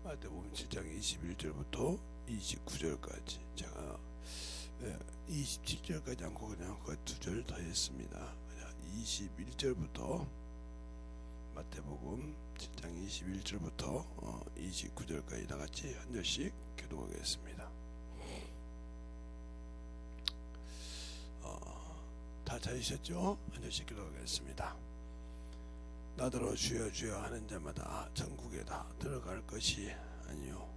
마태복음 7장 21절부터 29절까지 제가 27절까지 않고 그냥 그 2절 더 했습니다. 21절부터 마태복음 7장 21절부터 29절까지 다같이 한 절씩 교독하겠습니다. 다 찾으셨죠? 한 절씩 교독하겠습니다. 나더러 주여 주여 하는 자마다 천국에 다 들어갈 것이 아니요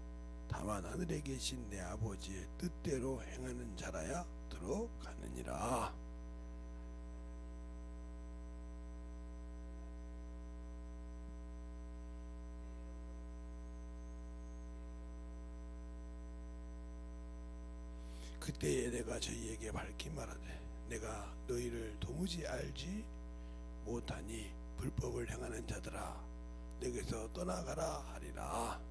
다만 하늘에 계신 내 아버지의 뜻대로 행하는 자라야 들어가느니라. 그때에 내가 저희에게 밝히 말하되 내가 너희를 도무지 알지 못하니 불법을 행하는 자들아 내게서 떠나가라 하리라.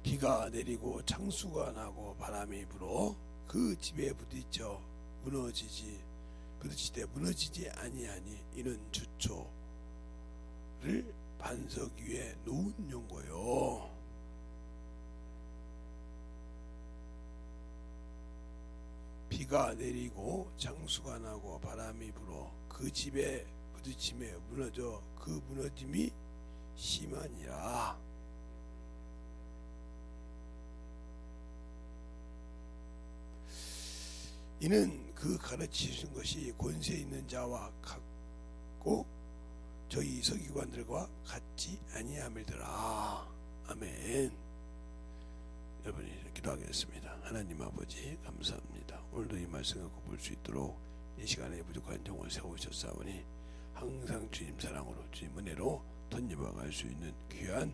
비가 내리고 창수가 나고 바람이 불어 그 집에 부딪혀 부딪히되 무너지지 아니하니 이는 주초를 반석 위에 놓은 용고요. 비가 내리고 창수가 나고 바람이 불어 그 집에 부딪힘에 무너져 그 무너짐이 심하니라. 이는 그 가르치신 것이 권세 있는 자와 같고 저희 서기관들과 같지 아니함이더라. 아멘. 여러분이 기도하겠습니다. 하나님 아버지 감사합니다. 오늘도 이 말씀을 볼 수 있도록 이 시간에 부족한 정을 세우셨사오니 항상 주님 사랑으로 주님 은혜로 덧입어 갈 수 있는 귀한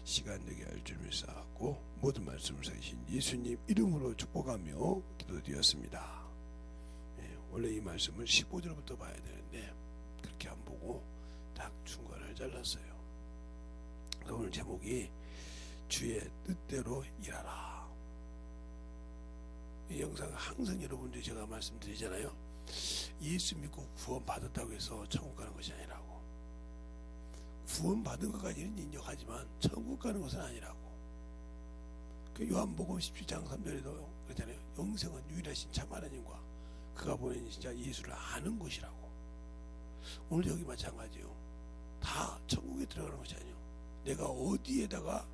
시간 되게 할 줄 믿사옵고 모든 말씀을 사신 예수님 이름으로 축복하며 기도드렸습니다. 원래 이 말씀을 15절부터 봐야 되는데 그렇게 안 보고 딱 중간을 잘랐어요. 오늘 제목이 주의 뜻대로 일하라. 이 영상 항상 여러분들이 제가 말씀드리잖아요. 예수 믿고 구원 받았다고 해서 천국 가는 것이 아니라고. 구원 받은 것까지는 인정하지만 천국 가는 것은 아니라고. 그 요한복음 17장 3절에도 그러잖아요. 영생은 유일하신 참 하나님과 그가 보낸 진짜 예수를 아는 것이라고. 오늘 여기 마찬가지요. 다 천국에 들어가는 것이 아니에요. 내가 어디에다가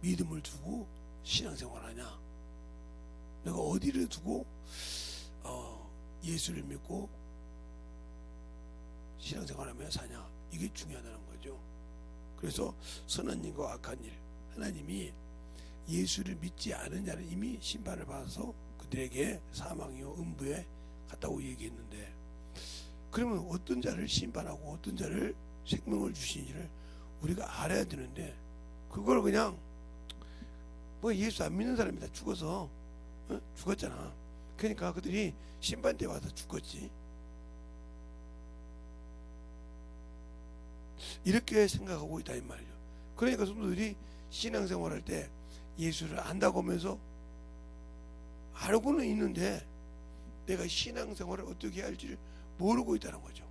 믿음을 두고 신앙생활하냐, 내가 어디를 두고 예수를 믿고 신앙생활하며 사냐, 이게 중요하다는 거죠. 그래서 선한 일과 악한 일, 하나님이 예수를 믿지 않은 자는 이미 심판을 받아서 그들에게 사망이요 음부에 갔다고 얘기했는데, 그러면 어떤 자를 심판하고 어떤 자를 생명을 주시는지를 우리가 알아야 되는데, 그걸 그냥 뭐 예수 안 믿는 사람이 다 죽어서 죽었잖아. 그러니까 그들이 심판대 와서 죽었지. 이렇게 생각하고 있다 이 말이죠. 그러니까 성도들이 신앙생활할 때 예수를 안다고 하면서 알고는 있는데 내가 신앙생활을 어떻게 할지를 모르고 있다는 거죠.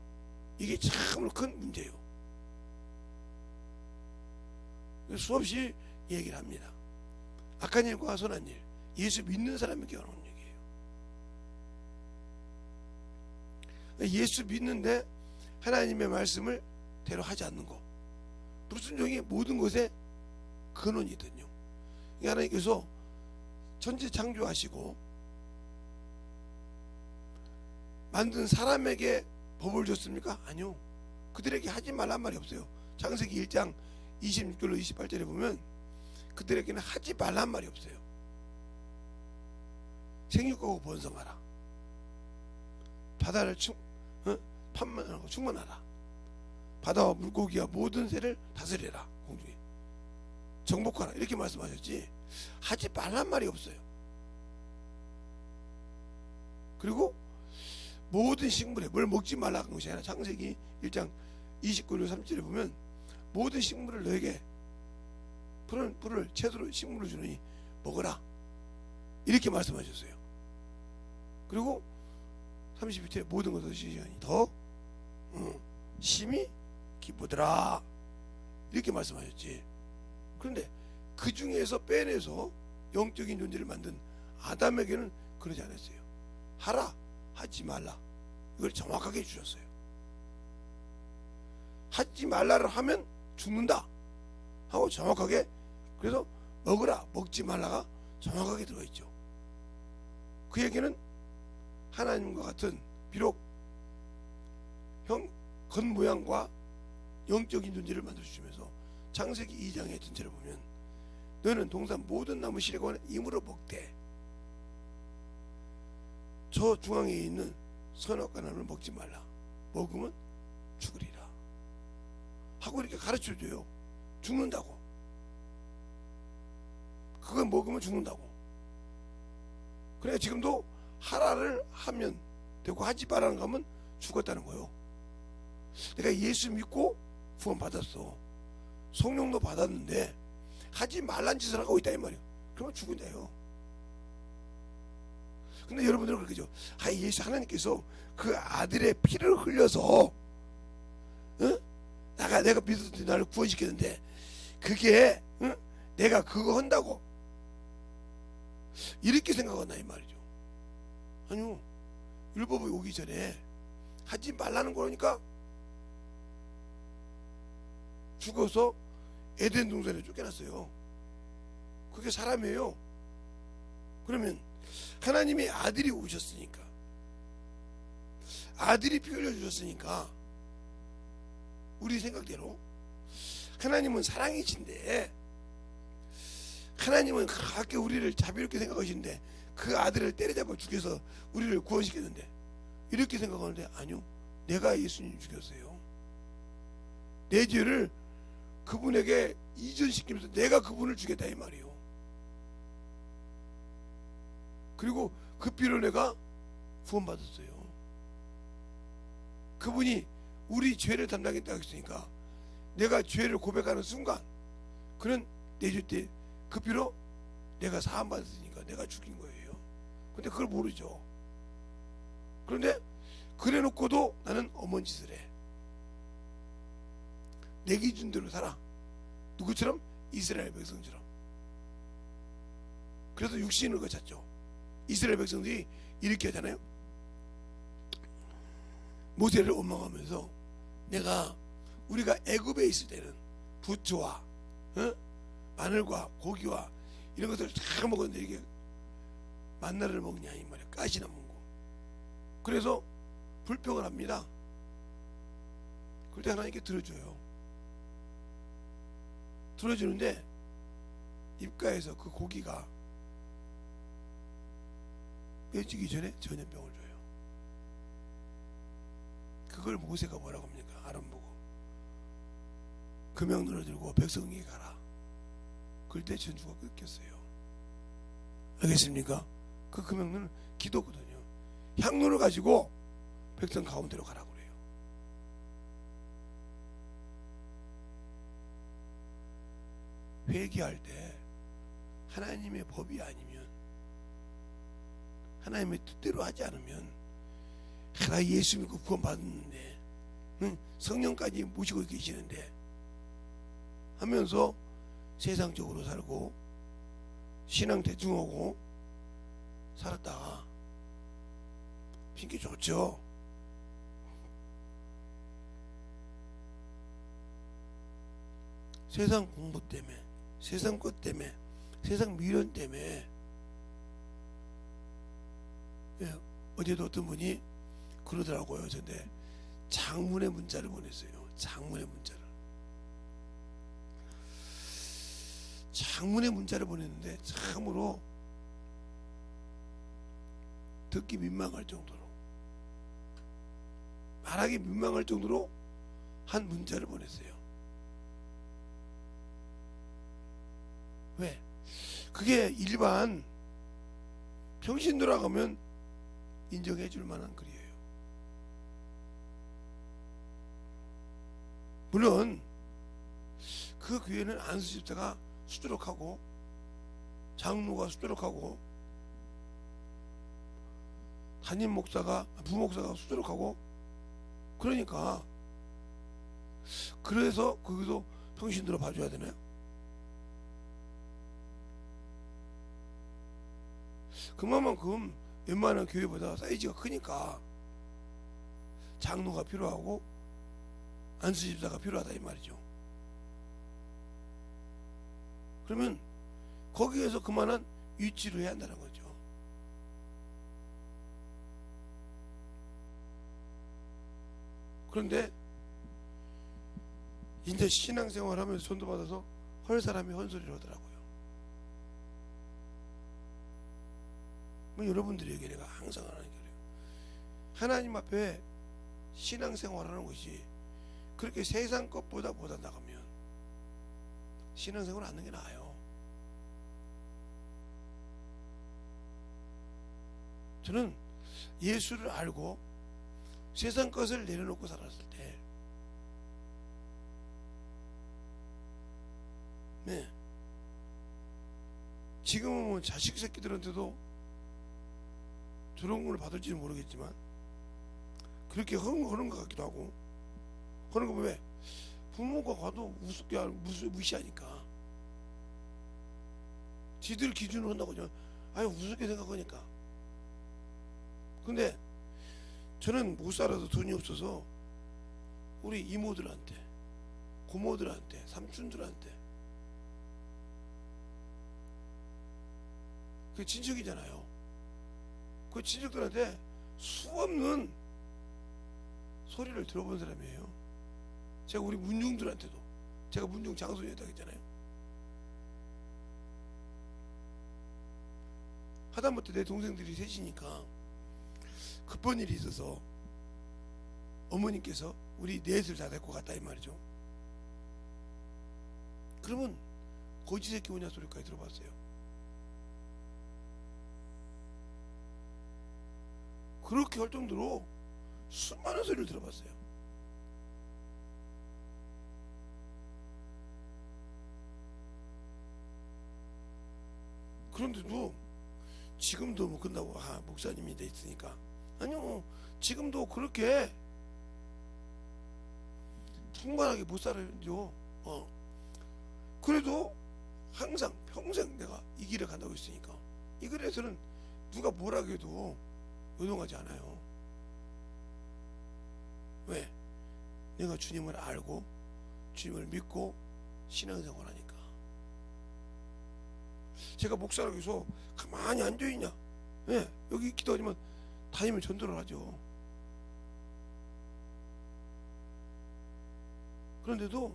이게 참으로 큰 문제예요. 수없이 얘기를 합니다. 악한 일과 선한 일, 예수 믿는 사람에게 하는 얘기예요. 예수 믿는데 하나님의 말씀을 대로 하지 않는 것, 불순종이 모든 것의 근원이거든요. 하나님께서 천지 창조하시고 만든 사람에게 법을 줬습니까? 아니요. 그들에게 하지 말란 말이 없어요. 창세기 1장 26절로 28절에 보면 그들에게는 하지 말란 말이 없어요. 생육하고 번성하라. 바다를 판만하고 충만하라. 바다와 물고기와 모든 새를 다스리라. 공중에 정복하라. 이렇게 말씀하셨지 하지 말란 말이 없어요. 그리고 모든 식물에 뭘 먹지 말라 한 것이 아니라 창세기 1장 29절 30절에 보면 모든 식물을 너에게 풀을 채소로 식물을 주느니 먹어라 이렇게 말씀하셨어요. 그리고 32절에 모든 것을 시시하니 더 심히 기쁘더라 이렇게 말씀하셨지. 그런데 그 중에서 빼내서 영적인 존재를 만든 아담에게는 그러지 않았어요. 하라 하지 말라 이걸 정확하게 주셨어요. 하지 말라를 하면 죽는다 하고 정확하게, 그래서 먹으라 먹지 말라가 정확하게 들어있죠. 그 얘기는 하나님과 같은, 비록 겉모양과 영적인 존재를 만들어주시면서 창세기 2장의 전체를 보면 너는 동산 모든 나무 실에 관한 임으로 먹되 저 중앙에 있는 선악과 나무를 먹지 말라 먹으면 죽으리라 하고 이렇게 가르쳐줘요. 죽는다고, 그걸 먹으면 죽는다고. 그래 지금도 하라를 하면 되고 하지 말라는 거 하면 죽었다는 거예요. 내가 예수 믿고 구원 받았어, 성령도 받았는데 하지 말란 짓을 하고 있다 이 말이에요. 그러면 죽은다요. 근데 여러분들은 그러죠. 예수 하나님께서 그 아들의 피를 흘려서 내가 믿어도 나를 구원시켰는데 그게 내가 그거 한다고 이렇게 생각한다 이 말이죠. 아니요, 율법이 오기 전에 하지 말라는 거니까 죽어서 에덴 동산에 쫓겨났어요. 그게 사람이에요. 그러면 하나님의 아들이 오셨으니까, 아들이 피 흘려 주셨으니까 우리 생각대로 하나님은 사랑이신데, 하나님은 그렇게 우리를 자비롭게 생각하시는데 그 아들을 때려잡아 죽여서 우리를 구원시켰는데 이렇게 생각하는데, 아니요, 내가 예수님 죽였어요. 내 죄를 그분에게 이전시키면서 내가 그분을 죽였다 이 말이에요. 그리고 그 피로 내가 구원받았어요. 그분이 우리 죄를 담당했다고 했으니까 내가 죄를 고백하는 순간 그는 내 죄 때 그 피로 내가 사함받았으니까 내가 죽인 거예요. 근데 그걸 모르죠. 그런데 그래 놓고도 나는 어머니 짓을 해. 내 기준대로 살아. 누구처럼? 이스라엘 백성처럼. 그래서 육신을 거쳤죠. 이스라엘 백성들이 이렇게 하잖아요. 모세를 원망하면서 우리가 애굽에 있을 때는 부추와 마늘과 고기와 이런 것들을 잘 먹었는데 이게 만나를 먹냐 이 말이야. 가시나 먹고. 그래서 불평을 합니다. 그럴 때 하나님께 들어줘요. 들어주는데 입가에서 그 고기가 뼈지기 전에 전염병을 줘요. 그걸 모세가 뭐라고 합니까? 아론 보고 금양눈을 들고 백성에게 가라. 그럴 때 전주가 끊겼어요. 알겠습니까? 그 금양눈은 기도거든요. 향로를 가지고 백성 가운데로 가라고 그래요. 회개할 때 하나님의 법이 아니면, 하나님의 뜻대로 하지 않으면, 나 예수 믿고 구원 받았는데 성령까지 모시고 계시는데 하면서 세상적으로 살고 신앙 대충 하고 살았다가 핑계 좋죠. 세상 공부 때문에, 세상 것 때문에, 세상 미련 때문에. 어제도 어떤 분이 그러더라고요. 근데 장문의 문자를 보냈어요. 장문의 문자를 보냈는데 참으로 듣기 민망할 정도로, 말하기 민망할 정도로 한 문자를 보냈어요. 왜? 그게 일반 평신 돌아가면 인정해 줄 만한 글이에요. 물론 그 교회는 안수 집사가 수두룩하고 장로가 수두룩하고 담임 목사가 부목사가 수두룩하고 그러니까 그래서 거기서 평신도로 봐줘야 되나요? 그만큼 웬만한 교회보다 사이즈가 크니까 장로가 필요하고 안수집사가 필요하다 이 말이죠. 그러면 거기에서 그만한 위치를 해야 한다는 거죠. 그런데 이제 신앙생활 하면서 전도받아서 헐 사람이 헛소리를 하더라고요. 뭐 여러분들에게 내가 항상 하는 거예요. 하나님 앞에 신앙생활하는 것이 그렇게 세상 것보다 나가면 신앙생활 하는 게 나아요. 저는 예수를 알고 세상 것을 내려놓고 살았을 때, 네, 지금은 뭐 자식 새끼들한테도 저런 걸 받을지는 모르겠지만 그렇게 하는 것 같기도 하고, 그런 거 왜 부모가 가도 우습게 무시하니까 지들 기준으로 한다고 그냥 우습게 생각하니까. 근데 저는 못 살아도 돈이 없어서 우리 이모들한테, 고모들한테, 삼촌들한테, 그 친척이잖아요. 그 친척들한테 수없는 소리를 들어본 사람이에요. 제가 우리 문중들한테도, 제가 문중 장손이었다고 했잖아요. 하다못해 내 동생들이 셋이니까 급한 일이 있어서 어머님께서 우리 넷을 다 데리고 갔다 이 말이죠. 그러면 거지 새끼 오냐 소리까지 들어봤어요. 그렇게 할 정도로 수많은 소리를 들어봤어요. 그런데도 지금도 뭐 끝나고 목사님이 돼 있으니까, 아니요, 지금도 그렇게 풍만하게 못 살아요. 그래도 항상 평생 내가 이 길을 간다고 했으니까 이 길에서는 누가 뭐라 해도 요동하지 않아요. 왜? 내가 주님을 알고 주님을 믿고 신앙생활하니까. 제가 목사라고 해서 가만히 앉아있냐? 네, 여기 기도하지만 다니면 전도를 하죠. 그런데도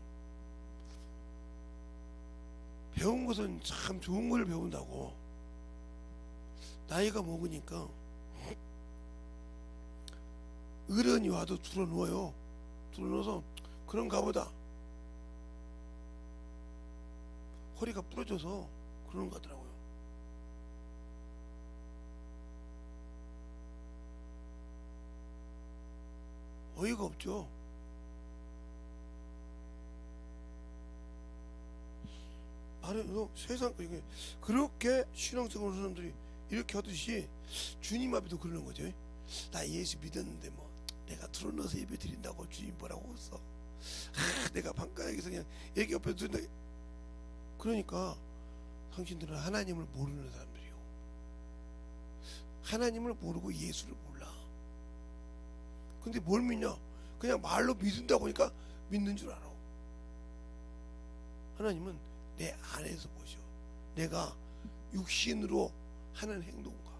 배운 것은 참 좋은 걸 배운다고, 나이가 먹으니까 어른이 와도 들어누워요. 들어누워서 그런가 보다, 허리가 부러져서 그런가 하더라고요. 어이가 없죠. 말해도 세상 그렇게 신앙생활 하는 사람들이 이렇게 하듯이 주님 앞에도 그러는 거죠. 나 예수 믿었는데 뭐 내가 들어넣어서 예배 드린다고 주님 뭐라고 했어. 내가 방가에서 그냥 얘기 옆에 듣는다. 그러니까 당신들은 하나님을 모르는 사람들이요. 하나님을 모르고 예수를 몰라. 근데 뭘 믿냐? 그냥 말로 믿는다고 하니까 믿는 줄 알아. 하나님은 내 안에서 보셔. 내가 육신으로 하는 행동과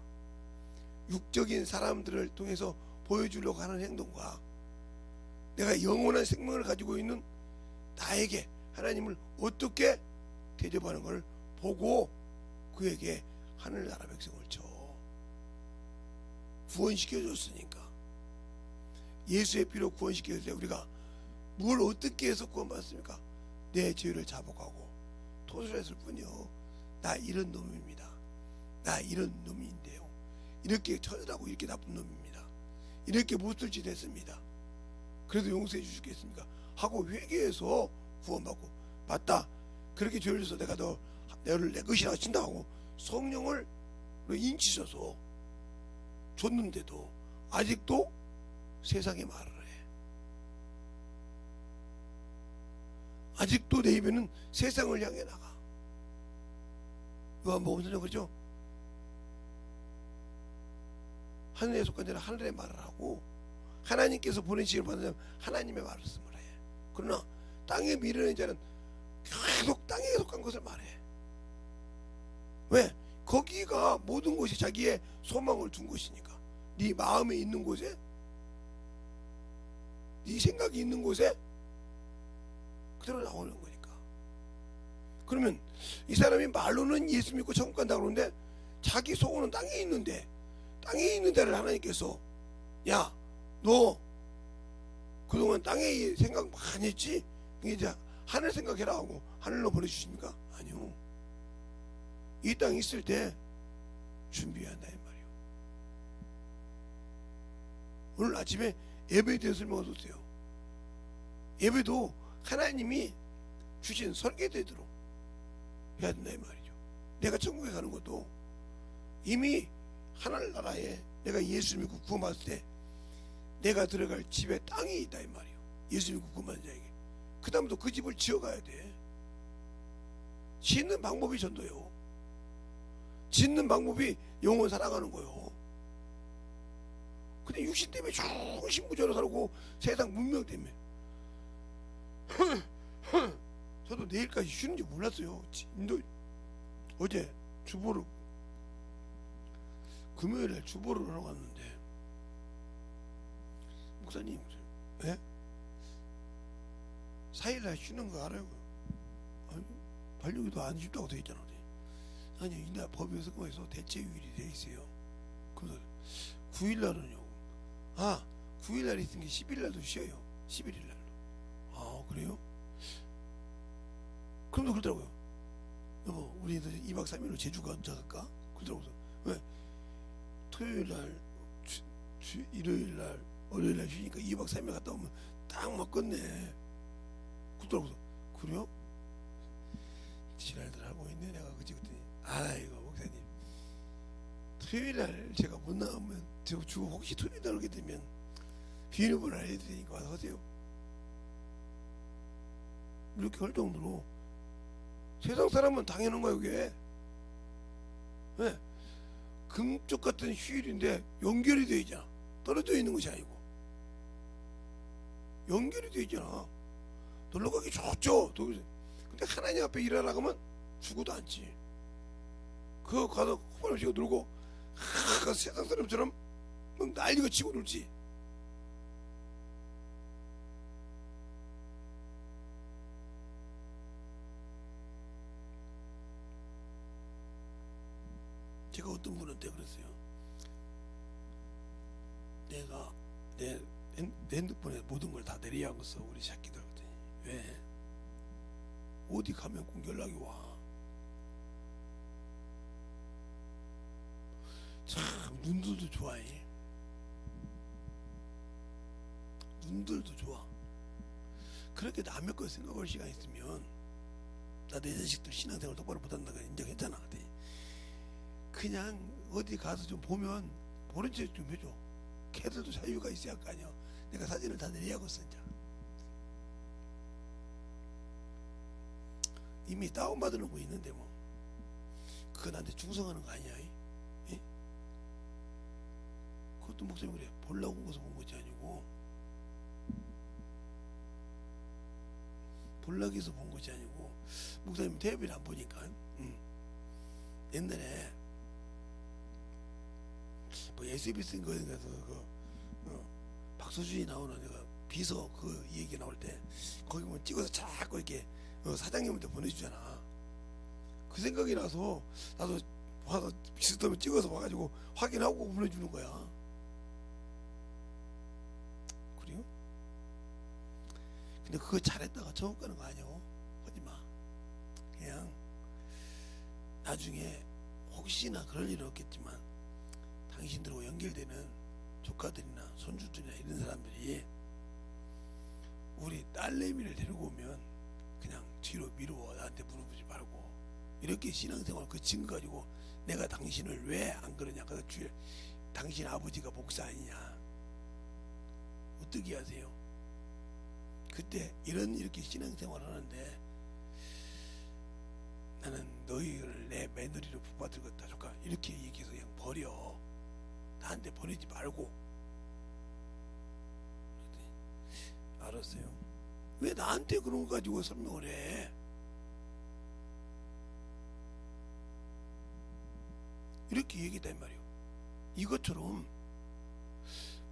육적인 사람들을 통해서 보여주려고 하는 행동과 내가 영원한 생명을 가지고 있는 나에게 하나님을 어떻게 대접하는 걸 보고 그에게 하늘나라 백성을 줘 구원시켜줬으니까. 예수의 피로 구원시켰을 때 우리가 뭘 어떻게 해서 구원받습니까? 내 죄를 자복하고 토설했을 뿐이요. 나 이런 놈입니다. 나 이런 놈인데요. 이렇게 처절하고 이렇게 나쁜 놈입니다. 이렇게 못쓸 짓 했습니다. 그래도 용서해 주시겠습니까? 하고 회개해서 구원받고, 맞다, 그렇게 죄를 져서 내가 너를 내 것이라 친다고 성령을 인치셔서 줬는데도 아직도 세상의 말을 해. 아직도 내 입에는 세상을 향해 나가. 요한복음서는 그렇죠. 하늘에 속한 자는 하늘의 말을 하고 하나님께서 보내시기를 받는 자는 하나님의 말씀을 해. 그러나 땅에 미르는 자는 계속 땅에 속한 것을 말해. 왜? 거기가 모든 것이 자기의 소망을 둔 것이니까. 네 마음에 있는 곳에, 네 생각이 있는 곳에 그대로 나오는 거니까. 그러면 이 사람이 말로는 예수 믿고 천국 간다고 그러는데 자기 속은 땅에 있는데, 땅에 있는 자를 하나님께서 야, 너 그동안 땅에 생각 많이 했지? 이제 하늘 생각해라 하고 하늘로 보내주십니까? 아니요. 이 땅에 있을 때 준비해야 한다 이 말이요. 오늘 아침에 예배에 대해서 설명하셨어요. 예배도 하나님이 주신 설계대로 해야 된다 이 말이죠. 내가 천국에 가는 것도 이미 하늘나라에 내가 예수 믿고 구원받을 때 내가 들어갈 집에 땅이 있다 이 말이요. 예수 믿고 구원받은 자에게. 그 다음부터 그 집을 지어가야 돼. 짓는 방법이 전도요. 짓는 방법이 영혼 살아가는 거요. 근데 육신 때문에 중심부전으로 살고 세상 문명 때문에 저도 내일까지 쉬는지 몰랐어요. 어제 주보를 금요일에 주보를 하러 갔는데 목사님, 예? 4일날 쉬는 거 알아요? 아니, 반려기도 안 쉽다고 되어 있잖아. 아니, 이날 법에 성공해서 대체휴일이 되어 있어요. 그래서 9일날은요. 9일날 있은 게 10일날도 쉬어요. 11일날도. 아, 그래요? 그럼도 그러더라고요. 여보, 우리 2박 3일로 제주 갈까? 그러더라고요. 왜? 토요일날, 일요일날, 월요일날 쉬니까 2박 3일 갔다 오면 딱 맞겠네. 그러더라고요. 그래요? 지랄들 하고 있네 내가. 그치 그랬더니 아이고 목사님, 토요일날 제가 못 나오면 저 주고 혹시 토요일날 오게 되면 비밀번호 알려드리니까 와서 하세요. 이렇게 할 정도로 세상 사람은 당연한 거야 이게. 왜? 금쪽 같은 휴일인데 연결이 되어 있잖아. 떨어져 있는 것이 아니고 연결이 되어 있잖아. 놀러 가기 좋죠. 근데 하나님 앞에 일하라고 하면 죽어도 않지. 그거 가서 호발을 치고 놀고 가서 세상 사람처럼 막 난리가 치고 놀지. 제가 어떤 분한테 그랬어요. 내가 내 핸드폰에 모든 걸 다 내려야겠어 우리 새끼들. 그랬더니 왜? 어디 가면 꼭 연락이 와. 참 눈들도 좋아해. 눈들도 좋아. 그렇게 남의 거 생각할 시간 있으면 나 내 자식들 신앙생활 똑바로 못한다고 인정했잖아. 그냥 어디 가서 좀 보면 보는 척 좀 해줘. 걔들도 자유가 있어야 할 거 아니야. 내가 사진을 다 내려야겠어 이제. 이미 다운받은 거 있는데 뭐 그거 나한테 충성하는 거 아니야? 예? 그것도 목사님 그래. 보려고 온 것을 본 것이 아니고 보려고 해서 본 것이 아니고 목사님 텔레비를 안 보니까 옛날에 뭐 SBS 거기 가서 박서준이 나오는 비서 그 얘기 나올 때 거기 뭐 찍어서 자꾸 이렇게 사장님한테 보내주잖아. 그 생각이 나서 나도 와서 비슷하면 찍어서 와가지고 확인하고 보내주는 거야. 그래요? 근데 그거 잘했다가 천국 가는 거 아니오? 하지마. 그냥 나중에 혹시나 그럴 일은 없겠지만 당신들하고 연결되는 조카들이나 손주들이나 이런 사람들이 우리 딸내미를 데리고 오면 그냥 뒤로 미루어 나한테 물어보지 말고 이렇게 신앙생활 그 증거 가지고 내가 당신을 왜 안 그러냐. 그래서 당신 아버지가 목사 아니냐? 어떻게 하세요? 그때 이렇게 신앙생활을 하는데 나는 너희를 내 며느리로 붙받들겠다 조카 이렇게 얘기해서 그냥 버려. 나한테 버리지 말고. 알았어요. 왜 나한테 그런 거 가지고 설명을 해? 이렇게 얘기했단 말이에요. 이것처럼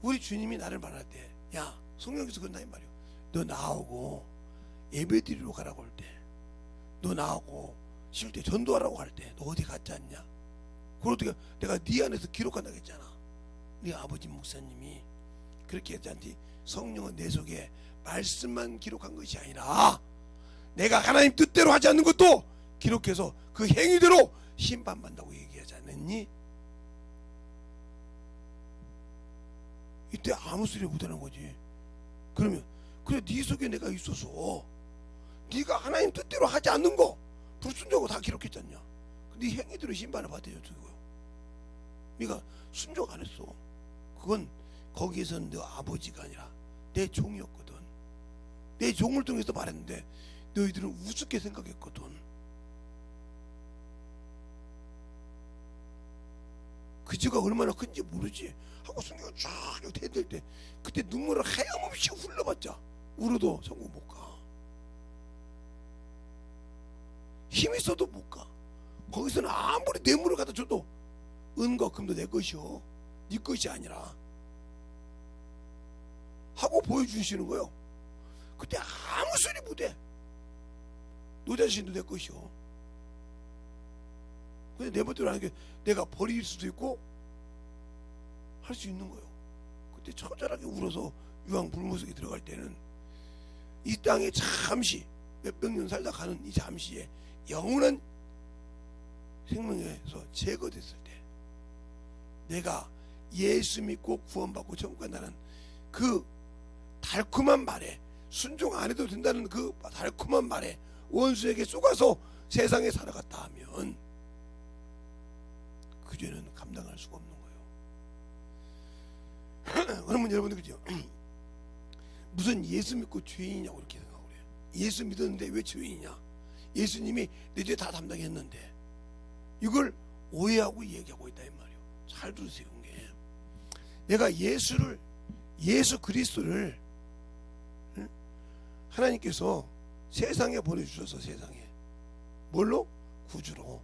우리 주님이 나를 말할 때, 야, 성령께서 그런다 이 말이에요. 너 나하고 예배드리러 가라고 할 때, 너 나하고 실제 전도하라고 할 때, 너 어디 갔지 않냐? 그걸 어떻게 내가 네 안에서 기록한다고 했잖아. 네 아버지 목사님이 그렇게 했잖지. 성령은 내 속에 말씀만 기록한 것이 아니라 내가 하나님 뜻대로 하지 않는 것도 기록해서 그 행위대로 심판받는다고 얘기하지 않았니? 이때 아무 소리 못하는 거지. 그러면 그래 네 속에 내가 있어서 네가 하나님 뜻대로 하지 않는 거 불순종하고 다 기록했잖냐. 네 행위대로 심판을 받아야 되고요. 네가 순종 안 했어. 그건 거기에서는 너 아버지가 아니라 내 종이었거든. 내 종을 통해서 말했는데 너희들은 우습게 생각했거든. 그 죄가 얼마나 큰지 모르지 하고 성경을 쫙 대들 때 그때 눈물을 하염없이 흘러봤자 울어도 천국 못 가. 힘 있어도 못 가. 거기서는 아무리 뇌물을 갖다 줘도 은과 금도 내 것이요 네 것이 아니라 하고 보여주시는 거예요. 그때 아무 소리 못해. 너 자신도 내 것이요. 근데 내 멋대로 하는 게 내가 버릴 수도 있고 할 수 있는 거예요. 그때 처절하게 울어서 유황 불못속에 들어갈 때는 이 땅에 잠시 몇백 년 살다 가는 이 잠시에 영원한 생명에서 제거됐을 때 내가 예수 믿고 구원받고 천국 간다는 그 달콤한 말에 순종 안 해도 된다는 그 달콤한 말에 원수에게 쏘가서 세상에 살아갔다 하면 그 죄는 감당할 수가 없는 거예요. 그러면 여러분들 그죠? 무슨 예수 믿고 죄인이냐고 이렇게 생각을 해요. 예수 믿었는데 왜 죄인이냐? 예수님이 내 죄 다 담당했는데 이걸 오해하고 얘기하고 있다 이 말이에요. 잘 들으세요. 이게 내가 예수 그리스도를 하나님께서 세상에 보내주셔서 세상에 뭘로? 구주로.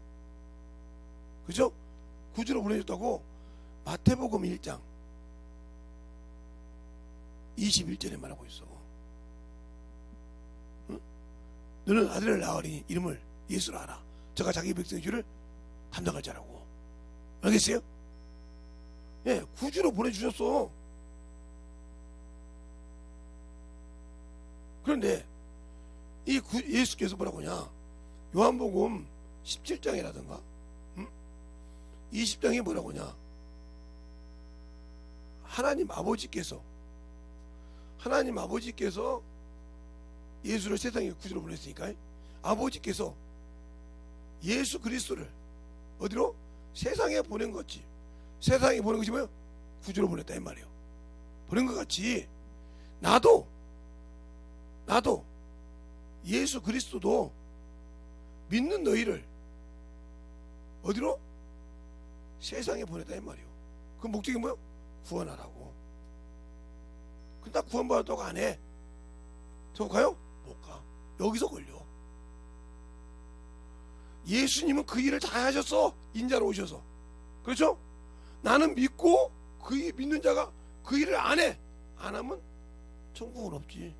그죠? 구주로 보내줬다고 마태복음 1장 21절에 말하고 있어. 응? 너는 아들을 낳으리니 이름을 예수로 하라. 저가 자기 백성의 죄를 담당할 자라고. 알겠어요? 예, 구주로 보내주셨어. 그런데 이 예수께서 뭐라고 하냐? 요한복음 17장이라든가 20장에 뭐라고 하냐? 하나님 아버지께서 예수를 세상에 구주로 보냈으니까 아버지께서 예수 그리스도를 어디로? 세상에 보낸 거지. 세상에 보낸 것이 뭐예요? 구주로 보냈다 이 말이에요. 보낸 것 같이 나도 예수 그리스도도 믿는 너희를 어디로? 세상에 보냈다 이 말이에요. 그 목적이 뭐예요? 구원하라고. 근데 나 구원받았다고 안 해. 저 가요? 못 가. 여기서 걸려. 예수님은 그 일을 다 하셨어. 인자로 오셔서. 그렇죠? 나는 믿고 그 믿는 자가 그 일을 안 해. 안 하면 천국은 없지.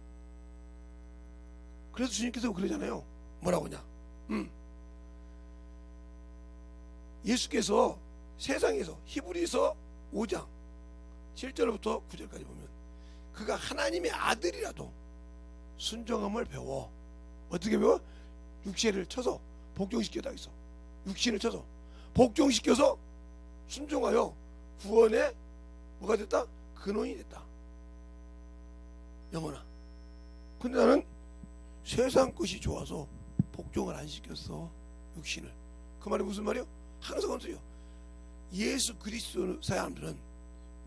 그래서 주님께서 그러잖아요. 뭐라고 하냐? 예수께서 세상에서 히브리서 5장 7절부터 9절까지 보면 그가 하나님의 아들이라도 순종함을 배워. 어떻게 배워? 육신을 쳐서 복종시켰다 했어. 육신을 쳐서 복종시켜서 순종하여 구원에 뭐가 됐다? 근원이 됐다. 영혼아. 근데 나는 세상 것이 좋아서 복종을 안 시켰어. 육신을. 그 말이 무슨 말이요? 항상 그런 소리요. 예수 그리스도 사람들은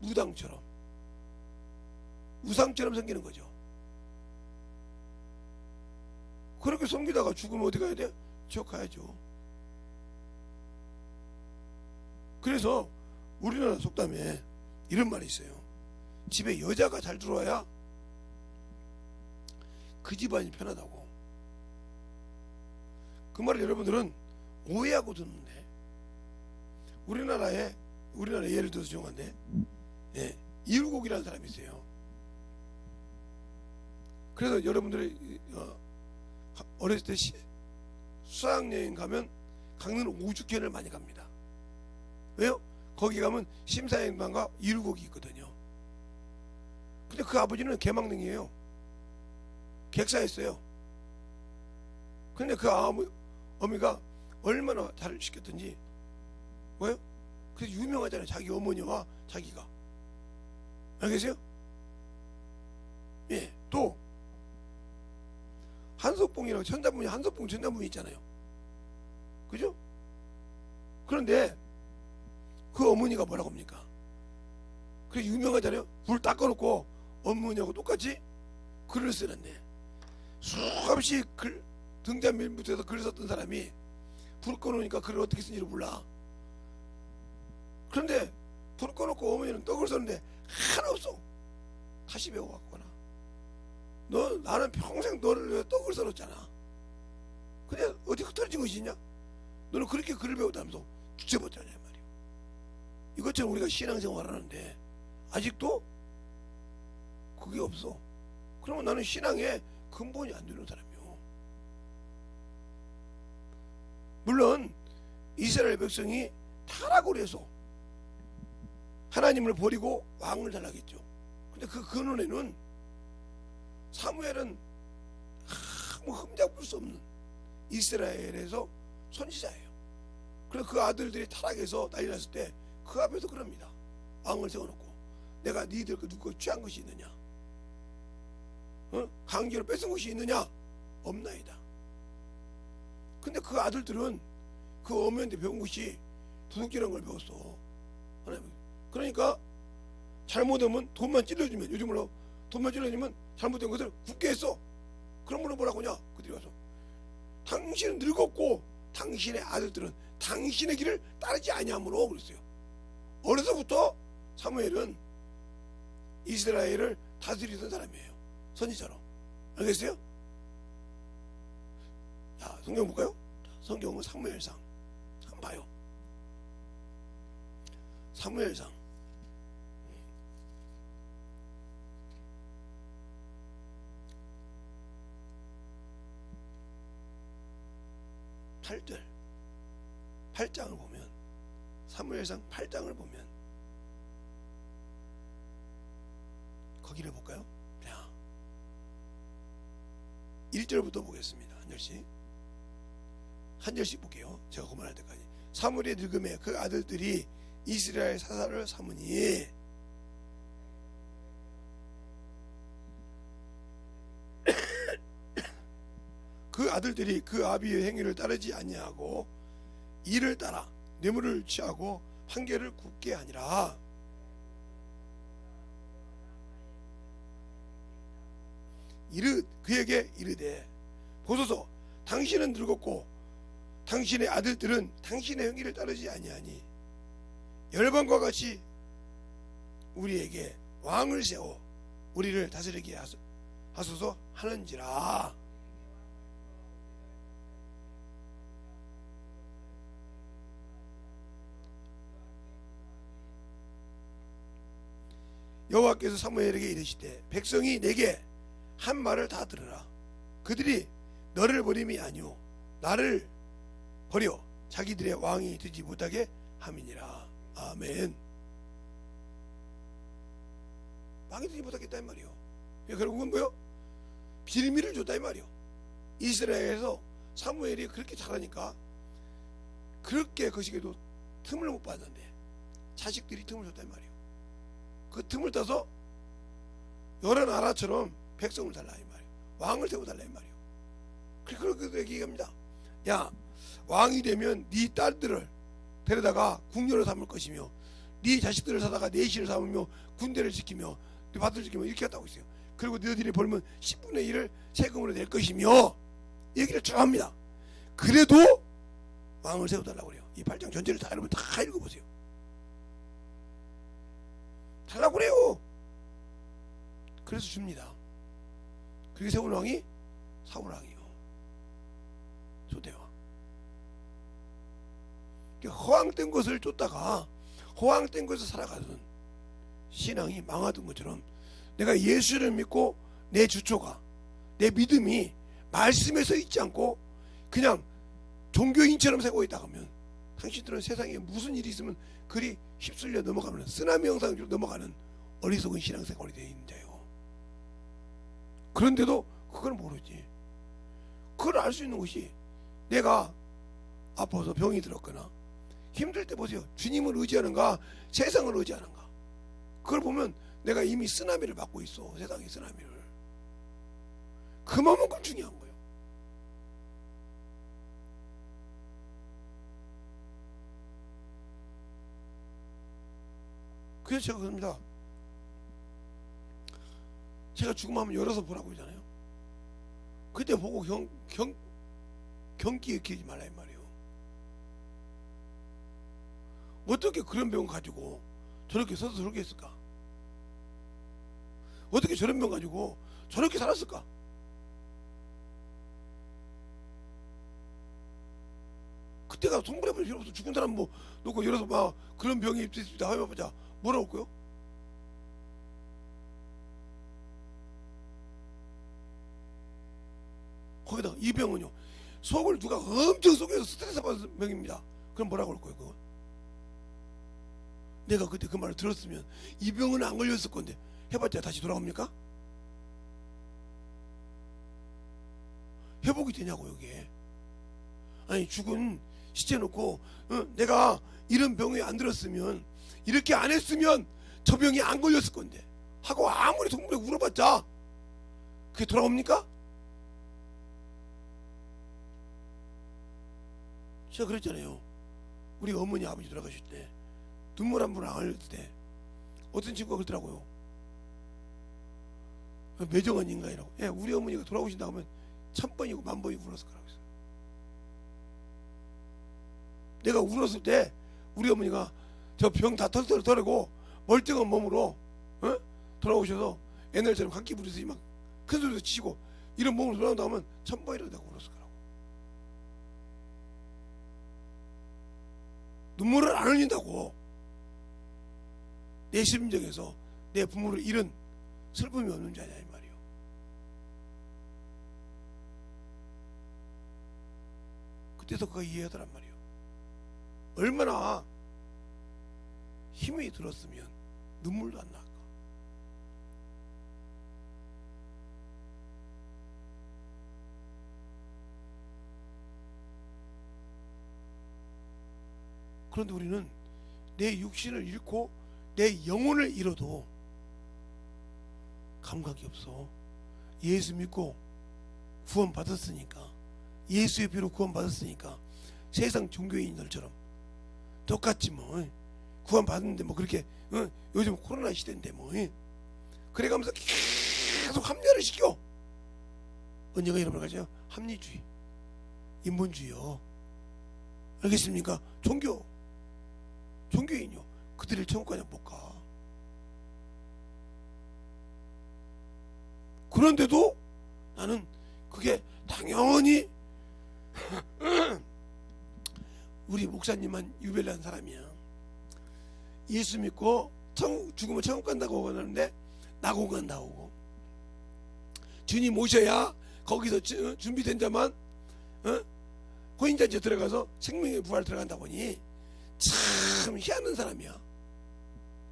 무당처럼 우상처럼 생기는 거죠. 그렇게 섬기다가 죽으면 어디 가야 돼? 지옥 가야죠. 그래서 우리나라 속담에 이런 말이 있어요. 집에 여자가 잘 들어와야 그 집안이 편하다고. 그 말을 여러분들은 오해하고 듣는데, 우리나라에 예를 들어서 정한데, 이율곡이라는 사람이 있어요. 그래서 여러분들이 어렸을 때 수학여행 가면 강릉 오죽현을 많이 갑니다. 왜요? 거기 가면 심사위원과 이율곡이 있거든요. 근데 그 아버지는 개망능이에요. 객사했어요. 근데 그 어미가 얼마나 잘 시켰던지, 뭐요? 그래서 유명하잖아요. 자기 어머니와 자기가. 알겠어요? 예. 또 한석봉이라고 천자문이, 한석봉 천자문이 있잖아요. 그죠? 그런데 그 어머니가 뭐라고 합니까? 그래 유명하잖아요. 불 닦아놓고 어머니하고 똑같이 글을 쓰는데, 수없이 등잔밀부터해서 글을 썼던 사람이 불 꺼놓으니까 글을 어떻게 쓴지를 몰라. 그런데 불 꺼놓고 어머니는 떡을 썼는데 하나 없어. 다시 배워왔거나. 나는 평생 너를 위해 떡을 썰었잖아. 근데 어디 흐트러진 것이 있냐? 너는 그렇게 글을 배웠다면서 뒤집었잖아 말이야. 이것처럼 우리가 신앙생활을 하는데 아직도 그게 없어. 그러면 나는 신앙에 근본이 안 되는 사람이요. 물론 이스라엘 백성이 타락을 해서 하나님을 버리고 왕을 달라겠죠. 근데 그 근원에는 사무엘은 아무 흠잡을 수 없는 이스라엘에서 선지자예요. 그래서 그 아들들이 타락해서 난리 났을 때 그 앞에서 그럽니다. 왕을 세워놓고 내가 니들 누구 취한 것이 있느냐, 강제로 뺏은 것이 있느냐? 없나이다. 근데 그 아들들은 그 어머니한테 배운 것이 도둑질한 걸 배웠어. 그러니까 잘못하면 돈만 찔러주면, 요즘으로 돈만 찔러주면 잘못된 것을 굳게 했어. 그런 분은 뭐라고 하냐? 그들이 와서 당신은 늙었고 당신의 아들들은 당신의 길을 따르지 아니하므로 그랬어요. 어려서부터 사무엘은 이스라엘을 다스리던 사람이에요. 선지자로. 알겠어요? 자, 성경 볼까요? 성경은 사무엘상 한번 봐요. 사무엘상 8장을 보면, 사무엘상 8장을 보면 거기를 볼까요? 자, 1절부터 보겠습니다. 한 절씩 볼게요. 제가 그만할 때까지. 사무엘의 늙음에 그 아들들이 이스라엘 사사를 삼으니 그 아들들이 그 아비의 행위를 따르지 아니하고 이를 따라 뇌물을 취하고 판결을 굽게 하니라. 그에게 이르되 보소서, 당신은 늙었고 당신의 아들들은 당신의 행위를 따르지 아니하니 열방과 같이 우리에게 왕을 세워 우리를 다스리게 하소서 하는지라. 여호와께서 사무엘에게 이르시되 백성이 내게 한 말을 다 들으라. 그들이 너를 버림이 아니오 나를 버려 자기들의 왕이 되지 못하게 함이니라. 아멘. 왕이 되지 못하겠다 이 말이요. 결국은 뭐요? 빌미를 줬다 이 말이요. 이스라엘에서 사무엘이 그렇게 잘하니까 그렇게 거시기도 틈을 못 받는데 자식들이 틈을 줬다 이 말이요. 그 틈을 따서 여러 나라처럼 백성을 달라 이 말이요. 왕을 세워달라 이 말이요. 그렇게 얘기합니다. 야, 왕이 되면 네 딸들을 데려다가 궁녀로 삼을 것이며 네 자식들을 사다가 내 시를 삼으며 군대를 지키며 네 밭을 지키며 이렇게 했다고 있어요. 그리고 너희들이 벌면 10분의 1을 세금으로 낼 것이며 얘기를 쭉 합니다. 그래도 왕을 세워달라고 그래요. 이 8장 전체를 다 여러분 다 읽어보세요. 달라고 그래요. 그래서 줍니다. 그렇게 세운 왕이 사울 왕이요. 소대왕. 허황된 것을 쫓다가 허황된 것을 살아가는 신앙이 망하던 것처럼 내가 예수를 믿고 내 주초가 내 믿음이 말씀에 서 있지 않고 그냥 종교인처럼 살고 있다 하면 당신들은 세상에 무슨 일이 있으면 그리 휩쓸려 넘어가면 쓰나미 영상으로 넘어가는 어리석은 신앙생활이 되어 있는 자예요. 그런데도 그걸 모르지. 그걸 알 수 있는 것이 내가 아파서 병이 들었거나 힘들 때 보세요. 주님을 의지하는가 세상을 의지하는가. 그걸 보면 내가 이미 쓰나미를 맞고 있어. 세상의 쓰나미를. 그만큼 중요한 거예요. 그래서 제가 그럽니다. 제가 죽음하면 열어서 보라고 하잖아요. 그때 보고 경기에 끼지 말라 이 말이에요. 어떻게 그런 병 가지고 저렇게 서서 저렇게 했을까? 어떻게 저런 병 가지고 저렇게 살았을까? 그때가 송부려버릴 필요 없어. 죽은 사람 뭐 놓고 열어서 막 그런 병이 있습니다 하면 보자. 뭐라고 할까요? 거기다 이 병은요 속을 누가 엄청 속여서 스트레스 받은 병입니다. 그럼 뭐라고 할 거예요? 그건 내가 그때 그 말을 들었으면 이 병은 안 걸렸을 건데 해봤자 다시 돌아옵니까? 회복이 되냐고. 여기에 아니 죽은 시체 놓고 내가 이런 병에 안 들었으면 이렇게 안 했으면 저 병이 안 걸렸을 건데 하고 아무리 동물에 울어봤자 그게 돌아옵니까? 제가 그랬잖아요. 우리 어머니 아버지 돌아가실 때 눈물 한 번 안 흘렸을 때 어떤 친구가 그러더라고요. 매정한 인간이라고. 예, 우리 어머니가 돌아오신다 하면 1000번이고 10,000번이고 울었을 거라고 했어요. 내가 울었을 때 우리 어머니가 저 병 다 털털 털고 멀쩡한 몸으로 돌아오셔서 옛날처럼 감기 부르듯이 막 큰 소리도 치시고 이런 몸으로 돌아온다 하면 1000번이라도 내가 울었을 거라고. 눈물을 안 흘린다고 내 심정에서 내 부모를 잃은 슬픔이 없는 자냐 이 말이요. 그때서 그가 이해하더란 말이요. 얼마나 힘이 들었으면 눈물도 안 나올까. 그런데 우리는 내 육신을 잃고 내 영혼을 잃어도 감각이 없어. 예수 믿고 구원 받았으니까, 예수의 피로 구원 받았으니까 세상 종교인들처럼 똑같지 뭐 구원 받았는데 뭐 그렇게 요즘 코로나 시대인데 뭐 그래가면서 계속 합리화를 시켜. 언제가 여러분 가죠? 합리주의, 인본주의요. 알겠습니까? 종교인요. 그들을 천국까지 못 가. 그런데도 나는 그게 당연히 우리 목사님만 유별난 사람이야. 예수 믿고 죽으면 천국 간다고 하는데 나고 간다고. 주님 오셔야 거기서 준비된 자만 혼인잔치에 들어가서 생명의 부활 들어간다고 하니 참 희한한 사람이야.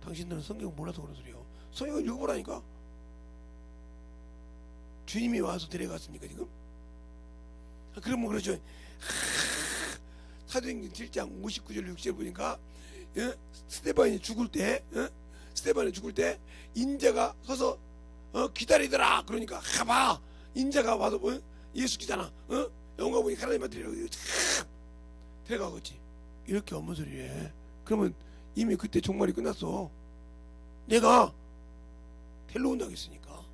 당신들은 성경 몰라서 그런 소리요. 성경을 읽어보라니까. 주님이 와서 데려갔습니까 지금? 그러면 그러죠. 사도행전 7장 59절 60절 보니까 스데반이 죽을 때 인자가 서서 기다리더라. 그러니까 가봐. 인자가 와서 예수기잖아. 영광 보니 하나님 아들이라고 데려가겠지. 이렇게 없는 소리래. 그러면 이미 그때 종말이 끝났어. 내가 텔로 온다겠으니까.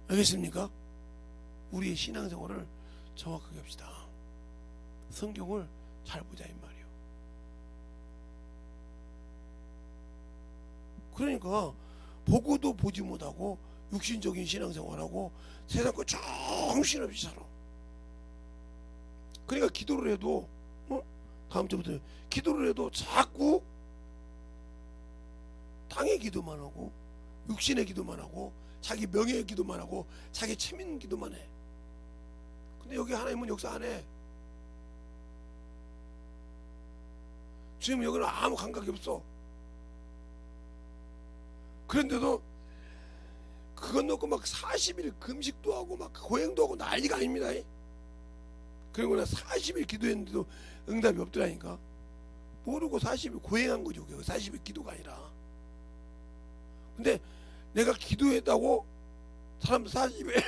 알겠습니까? 우리의 신앙생활을 정확하게 합시다. 성경을 잘 보자 이 말이에요. 그러니까 보고도 보지 못하고 육신적인 신앙생활하고 세상 거 정신없이 살아. 그러니까 기도를 해도 다음 주부터 기도를 해도 자꾸 땅의 기도만 하고 육신의 기도만 하고 자기 명예의 기도만 하고 자기 재밌는 기도만 해. 근데 여기 하나님은 역사 안 해. 지금 여기는 아무 감각이 없어. 그런데도 그건 놓고 막 40일 금식도 하고 막 고행도 하고 난리가 아닙니다. 그리고 나 40일 기도했는데도 응답이 없더라니까. 모르고 40일 고행한 거죠. 40일 기도가 아니라. 근데 내가 기도했다고 사람들 40일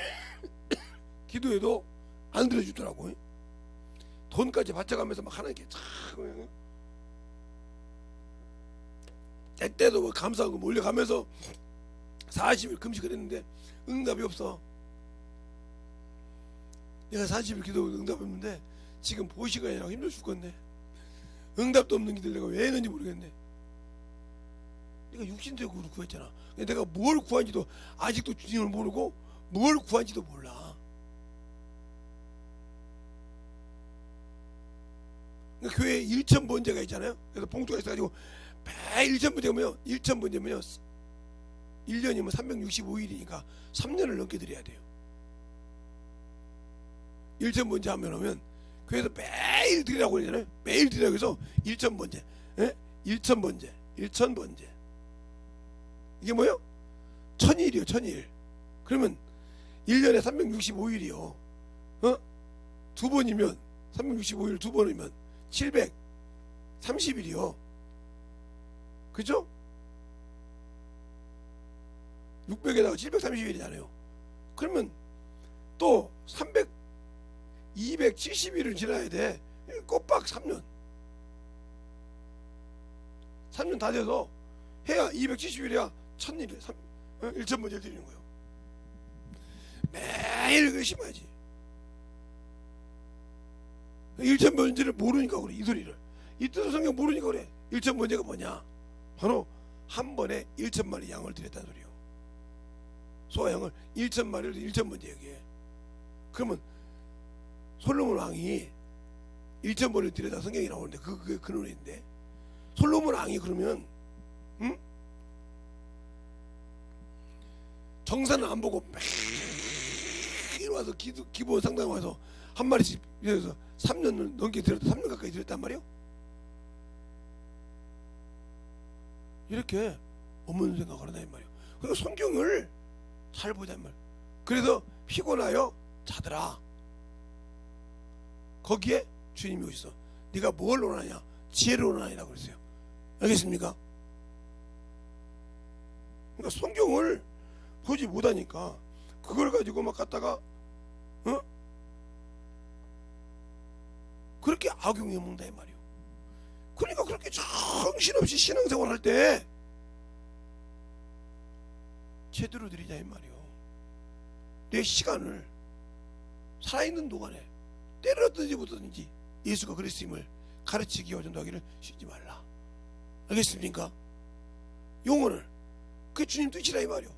기도해도 안 들어주더라고. 돈까지 바쳐가면서 막 하는 게 참. 때때도 뭐 감사한 거 몰려가면서 40일 금식을 했는데 응답이 없어. 내가 40일 기도 응답이 없는데 지금 보시간이라고 힘들어 죽겠네. 응답도 없는 기도를 내가 왜 했는지 모르겠네. 내가 육신적으로 구했잖아. 내가 뭘 구한지도 아직도 주님을 모르고 뭘 구한지도 몰라. 그러니까 교회에 일천번제가 있잖아요. 그래서 봉투가 있어가지고 매일 일천번제면요 1년이면 365일이니까 3년을 넘게 드려야 돼요. 일천번제 하면 교회에서 매일 드리라고 그러잖아요. 매일 드리라고 해서 일천번제, 일천번제 이게 뭐요? 1000일이요. 1000일. 그러면 1년에 365일이요. 두 번이면 365일 두 번이면 730일이요. 그죠? 600에다가 730일이잖아요. 그러면 또 270일을 지나야 돼. 꼬박 3년. 3년 다 돼서 해야 270일이야 1000일에 1천번째 드리는 거예요. 매일 의심하지. 1천번째를 모르니까 그래. 이 소리를. 이 뜻을 성경 모르니까 그래. 1천번째가 뭐냐? 바로 한 번에 1천마리 양을 드렸다는 소리요. 소양을 1천마리를 1천번째 얘기해. 그러면 솔로몬 왕이 1천번을 드렸다 성경이 나오는데 그게 근원인데 솔로몬 왕이 그러면 정산을 안 보고 매일 와서 기본 상당 와서 한 마리씩 그래서 3년 넘게 드렸다 3년 가까이 드렸단 말이요. 이렇게 없는 생각을 한다 이 말이요. 그러니까 성경을 잘 보자 이 말. 그래서 피곤하여 자더라. 거기에 주님이 오셔서 네가 뭘 원하냐? 지혜를 원하냐라고 그랬어요. 알겠습니까? 그러니까 성경을 보지 못하니까 그걸 가지고 막 갖다가 그렇게 악용해 먹는다 이 말이요. 그러니까 그렇게 정신없이 신앙생활 할 때 제대로 드리자 이 말이요. 내 시간을 살아있는 동안에 때려든지 못하든지 예수가 그랬음을 가르치기와 전도하기를 쉬지 말라. 알겠습니까? 영혼을 그게 주님 뜻이라 이 말이요.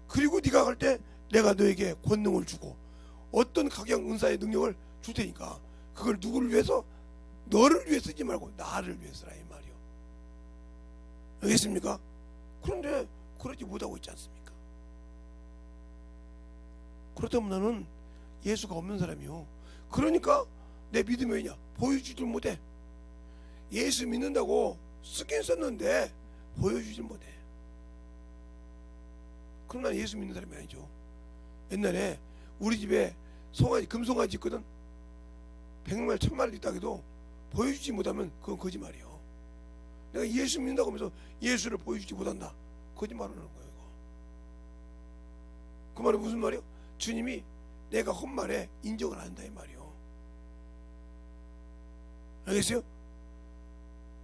그리고 네가 갈 때 내가 너에게 권능을 주고 어떤 각양 은사의 능력을 줄 테니까 그걸 누구를 위해서? 너를 위해 쓰지 말고 나를 위해 쓰라 이 말이요. 알겠습니까? 그런데 그러지 못하고 있지 않습니까? 그렇다면 나는 예수가 없는 사람이요. 그러니까 내 믿음이 왜냐? 보여주질 못해. 예수 믿는다고 쓰긴 썼는데 보여주질 못해. 그럼 난 예수 믿는 사람이 아니죠. 옛날에 우리 집에 송아지 금송아지 있거든. 100마리 1000마리 있다 해도 보여주지 못하면 그건 거짓말이요. 내가 예수 믿는다고 하면서 예수를 보여주지 못한다, 거짓말하는 거예요. 이거. 그 말은 무슨 말이요? 주님이 내가 헛말에 인정을 안 한다 이 말이요. 알겠어요?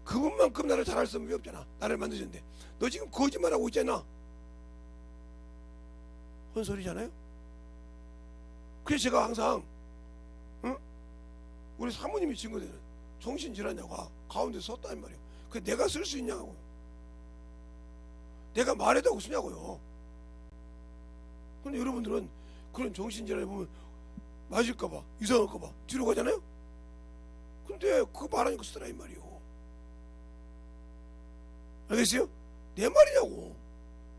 그분만큼 나를 잘할 수는 없잖아. 나를 만드셨는데 너 지금 거짓말하고 있잖아. 헛소리잖아요. 그래서 제가 항상 우리 사모님이 친구들은 정신질환자가 가운데 섰단 말이에요. 그 내가 쓸 수 있냐고요. 내가 말해다고 쓰냐고요. 근데 여러분들은 그런 정신질환을 보면 맞을까봐 이상할까봐 뒤로 가잖아요. 근데 그거 말하니까 쓰라 이 말이요. 알겠어요? 내 말이냐고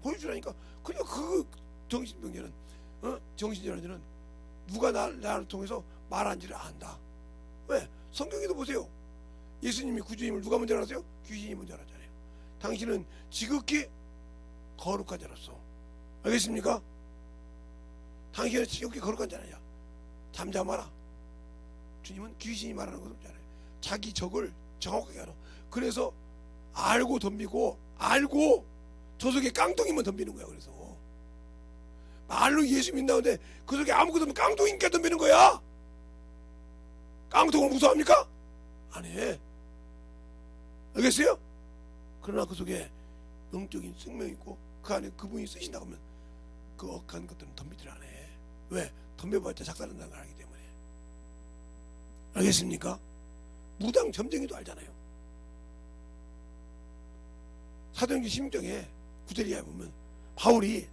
보여주라니까. 그냥 그 정신병자는 정신질환자는 누가 나를 통해서 말한지를 안다. 왜? 성경에도 보세요. 예수님이 구주님을 누가 먼저 알았어요? 귀신이 먼저 알았잖아요. 당신은 지극히 거룩한 자로서, 알겠습니까? 당신은 지극히 거룩한 자냐. 잠잠하라. 주님은 귀신이 말하는 것을 잘 알아요. 자기 적을 정확하게 알아. 그래서 알고 덤비고, 알고 저 속에 깡통이면 덤비는 거야. 그래서 말로 예수 믿나는데 그 속에 아무것도 없는 깡통이니까 덤비는 거야. 깡통을 무서워합니까? 안 해. 알겠어요? 그러나 그 속에 영적인 생명이 있고 그 안에 그분이 쓰신다고 하면 그 억한 것들은 덤비질 안 해. 왜? 덤벼봤자 작살난다는 걸 알기 때문에. 알겠습니까? 무당 점쟁이도 알잖아요. 사도행전 16장에 구데리아에 보면 바울이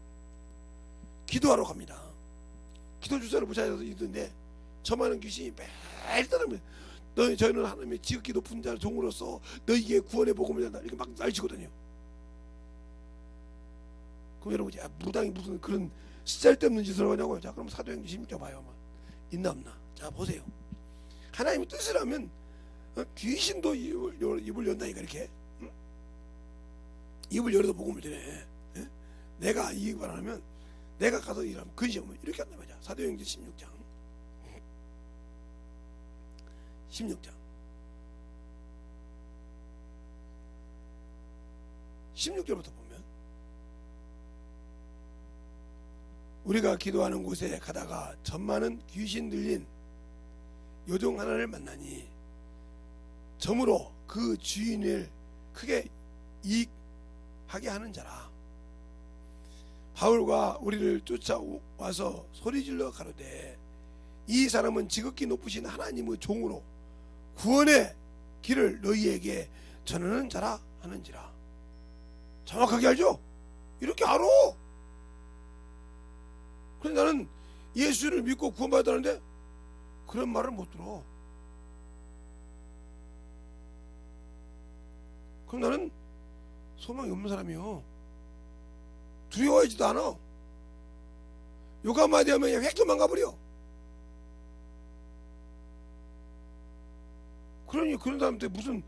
기도하러 갑니다. 기도 주사를 붙여서 있던데 저 많은 귀신이 매일 따르면 저희는 하나님의 지극히 높은 자를 종으로서 너희에게 구원의 복음을 전한다 이렇게 막 날치거든요. 그럼 여러분 무당이 무슨 그런 쓸데없는 짓을 하냐고요. 자 그럼 사도행전 16장 봐요. 있나 없나. 자 보세요. 하나님의 뜻을 하면 귀신도 입을 연다니까 이렇게 입을 열어서 복음을 전해. 내가 이 입을 안 하면 내가 가서 일하면 근시하면 이렇게 한단 말이야. 사도행전 16장 16절부터 보면 우리가 기도하는 곳에 가다가 전많은 귀신 들린 여종 하나를 만나니 점으로 그 주인을 크게 이익하게 하는 자라. 바울과 우리를 쫓아와서 소리질러 가로되 이 사람은 지극히 높으신 하나님의 종으로 구원의 길을 너희에게 전하는 자라 하는지라. 정확하게 알죠? 이렇게 알아. 그런데 나는 예수를 믿고 구원받았다는데 그런 말을 못 들어. 그럼 나는 소망이 없는 사람이요. 두려워하지도 않아. 욕 한마디 하면 획 도망가버려. 그러니 그런 사람한테 무슨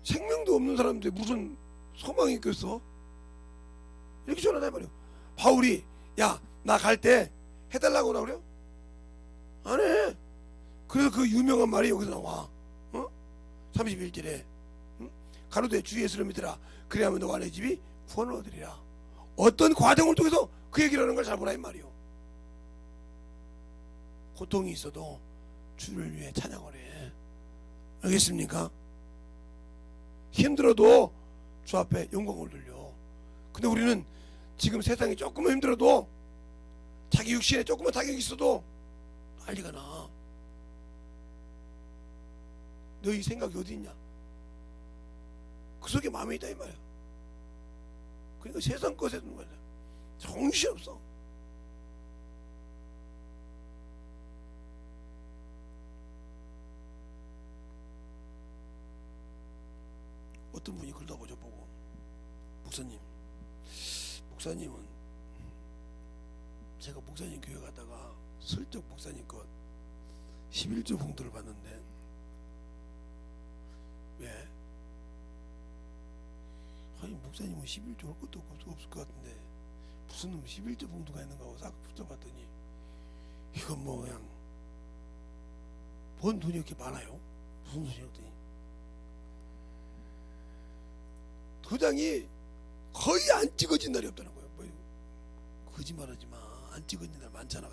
생명도 없는 사람한테 무슨 소망이 있겠어? 이렇게 전화해 말이야. 바울이 야 나 갈 때 해달라고 하라 그래요? 안 해. 그래서 그 유명한 말이 여기서 나와. 31절에 가로되 주 예수를 믿으라 그래야만 너와 내 집이 구원을 얻으리라. 어떤 과정을 통해서 그 얘기를 하는 걸 잘 보라 이 말이요. 고통이 있어도 주를 위해 찬양을 해. 알겠습니까? 힘들어도 주 앞에 영광을 돌려. 근데 우리는 지금 세상이 조금만 힘들어도 자기 육신에 조금만 타격이 있어도 난리가 나. 너희 생각이 어디 있냐? 그 속에 마음이 있다 이 말이야. 그러니까 세상 것에 두는 거야. 정신없어. 어떤 분이 글도 보죠 보고 목사님은 제가 목사님 교회 가다가 슬쩍 목사님 것 11조 봉투를 봤는데 왜? 아니 목사님은 11조 할 것도 없을 것 같은데 무슨 놈 11조 봉투가 있는가 하고 싹 붙여봤더니 이건 뭐 그냥 번 돈이 이렇게 많아요? 무슨 소리였더니 도장이 거의 안 찍어진 날이 없다는 거예요. 뭐 거짓말하지 마. 안 찍어진 날 많잖아.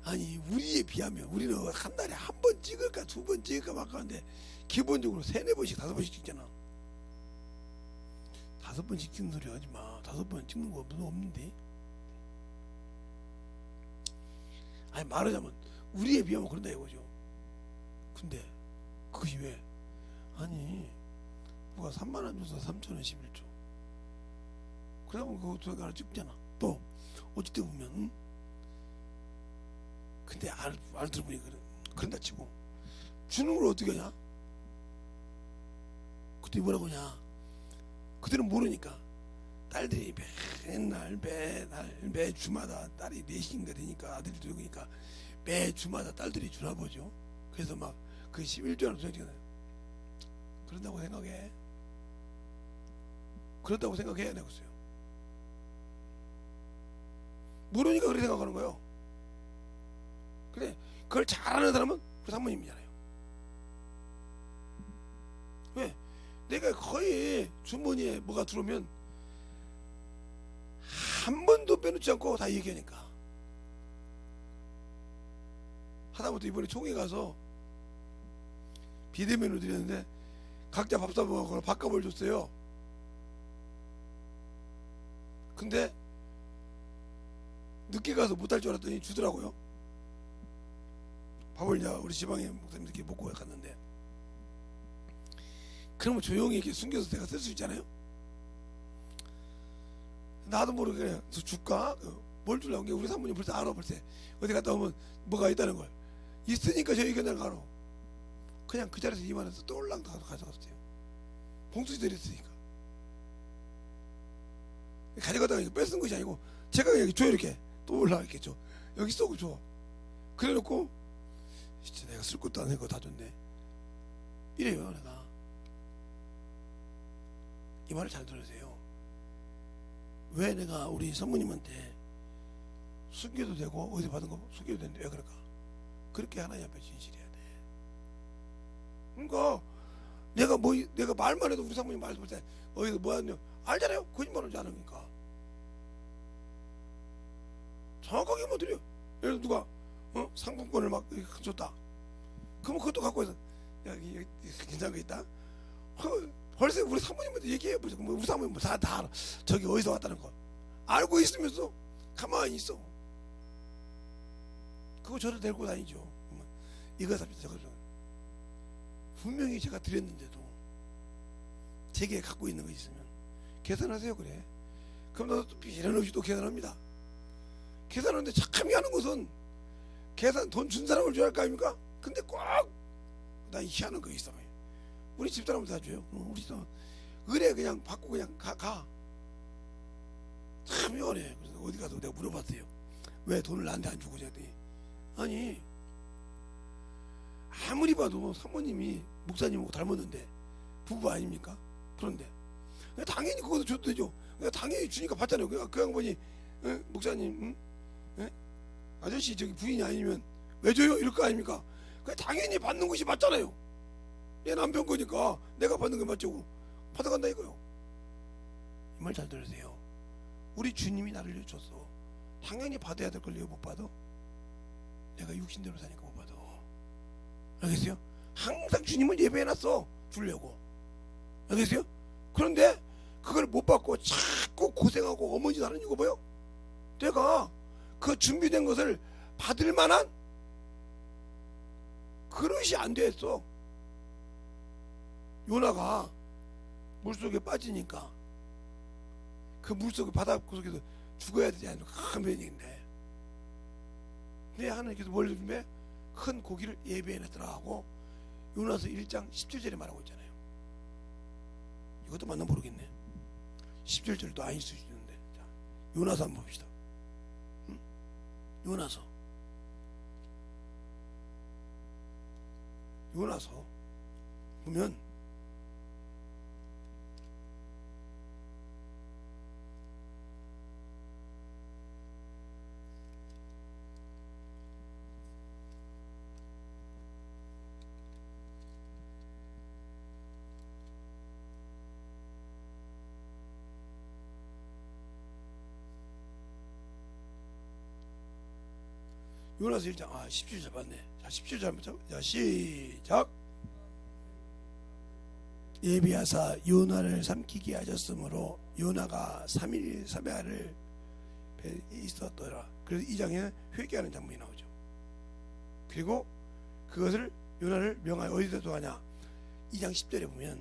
아니 우리에 비하면 우리는 한 달에 한 번 찍을까 두 번 찍을까 막 하는데 기본적으로 세네 번씩 다섯 번씩 찍잖아. 다섯 번씩 찍는 소리 하지 마. 다섯 번 찍는 거 없는데. 아니 말하자면 우리에 비하면 그런다 이거죠. 근데 그것이 왜? 아니 누가 3만 원 줘서 3천 원 11조. 그러다 보면 그거 하나 찍잖아. 또 어쨌든 보면 근데 알 들어보니 그런다 치고 주는 걸 어떻게 하냐? 그때 뭐라고 하냐? 그때는 모르니까 딸들이 맨날 매 주마다 딸이 넷인가 되니까 아들이 되니까 매 주마다 딸들이 주나 보죠. 그래서 막 그 11조라는 소리가 그런다고 생각해. 그렇다고 생각해야 되겠어요. 모르니까 그렇게 생각하는 거예요. 그래 그걸 잘하는 사람은 우리 사모님이잖아요. 왜? 내가 거의 주머니에 뭐가 들어오면 한 번도 빼놓지 않고 다 얘기하니까. 하다못해 이번에 총회 가서 비대면으로 드렸는데 각자 밥 사먹고 밥값을 줬어요. 근데 늦게 가서 못할 줄 알았더니 주더라고요. 밥을 이제 우리 지방에 목사님들끼리 먹고 갔는데 그러면 조용히 이렇게 숨겨서 내가 쓸 수 있잖아요. 나도 모르게 그래 줄까? 뭘 주려고 게 우리 사모님 벌써 알아. 벌써 어디 갔다 오면 뭐가 있다는 걸 있으니까 저희 그냥 가로 그냥 그 자리에서 2만 원에서 똘랑 가져갔어요. 봉투지 드렸으니까 가져가다가 이거 뺏은 것이 아니고 제가 그냥 줘 이렇게 또 올라가 줘 여기 쏘고 줘 그래놓고 진짜 내가 쓸 것도 아니고 다 줬네 이래요. 내가 이 말을 잘 들으세요. 왜 내가 우리 사모님한테 숨겨도 되고 어디 받은 거 숨겨도 되는데 왜 그럴까? 그렇게 하나님 앞에 진실해야 돼. 그러니까 내가 말만 해도 우리 사모님 말할 때 어디서 뭐 하냐 알잖아요. 거짓말하지 않으니까 정확하게 뭐 드려. 예를 들어 누가 상품권을 막 줬다. 그러면 그것도 갖고 와서 야 이게 괜찮은 거 있다. 벌써 우리 사모님한테 얘기해 보죠. 우리 사모님 뭐 다 알아. 저기 어디서 왔다는 거 알고 있으면서 가만히 있어. 그거 저를 데리고 다니죠. 이거 삽니다 저거 삽니다. 분명히 제가 드렸는데도 제게 갖고 있는 거 있으면 계산하세요. 그래 그럼 나도 또 비련 없이 또 계산합니다. 계산하는데 착함이 하는 것은 계산 돈 준 사람을 줘야 할 거 아닙니까? 근데 꼭 나 희한한 거 있어. 우리 집사람을 다 줘요. 우리 집사람 의뢰 그냥 받고 그냥 가. 참 연해. 그래서 어디 가서 내가 물어봤어요. 왜 돈을 나한테 안 주고 그랬더니 아니 아무리 봐도 사모님이 목사님하고 닮았는데 부부 아닙니까? 그런데 당연히 그것도 줘도 되죠. 당연히 주니까 받잖아요. 그 양반이 목사님 아저씨 저기 부인이 아니면 왜 줘요? 이럴 거 아닙니까? 당연히 받는 것이 맞잖아요. 내 남편 거니까 내가 받는 게 맞죠. 받아간다 이거요. 이 말 잘 들으세요. 우리 주님이 나를 줬어. 당연히 받아야 될 걸 왜 못 받아? 내가 육신대로 사니까 못 받아. 알겠어요? 항상 주님은 예배해놨어 주려고. 알겠어요? 그런데 그걸 못 받고 자꾸 고생하고 어머니 하는 이거 뭐요? 내가 그 준비된 것을 받을 만한 그릇이 안 됐어. 요나가 물속에 빠지니까 그 물속에 바다 속에서 죽어야 되지 않나 큰 변인데 내 하나님께서 뭘 준비해? 큰 고기를 예배해놨더라 하고 요나서 1장 17절에 말하고 있잖아요. 이것도 맞나 모르겠네. 17절도 아닐 수 있는데. 자, 요나서 한번 봅시다. 요나서 보면 요나서 1장 17절 맞네. 자 17절 한번 자 시작. 예비하사 요나를 삼키게 하셨으므로 요나가 3일 3야를 배에 있었더라. 그래서 2장에는 회개하는 장면이 나오죠. 그리고 그것을 요나를 명하여 어디다 두하냐. 2장 10절에 보면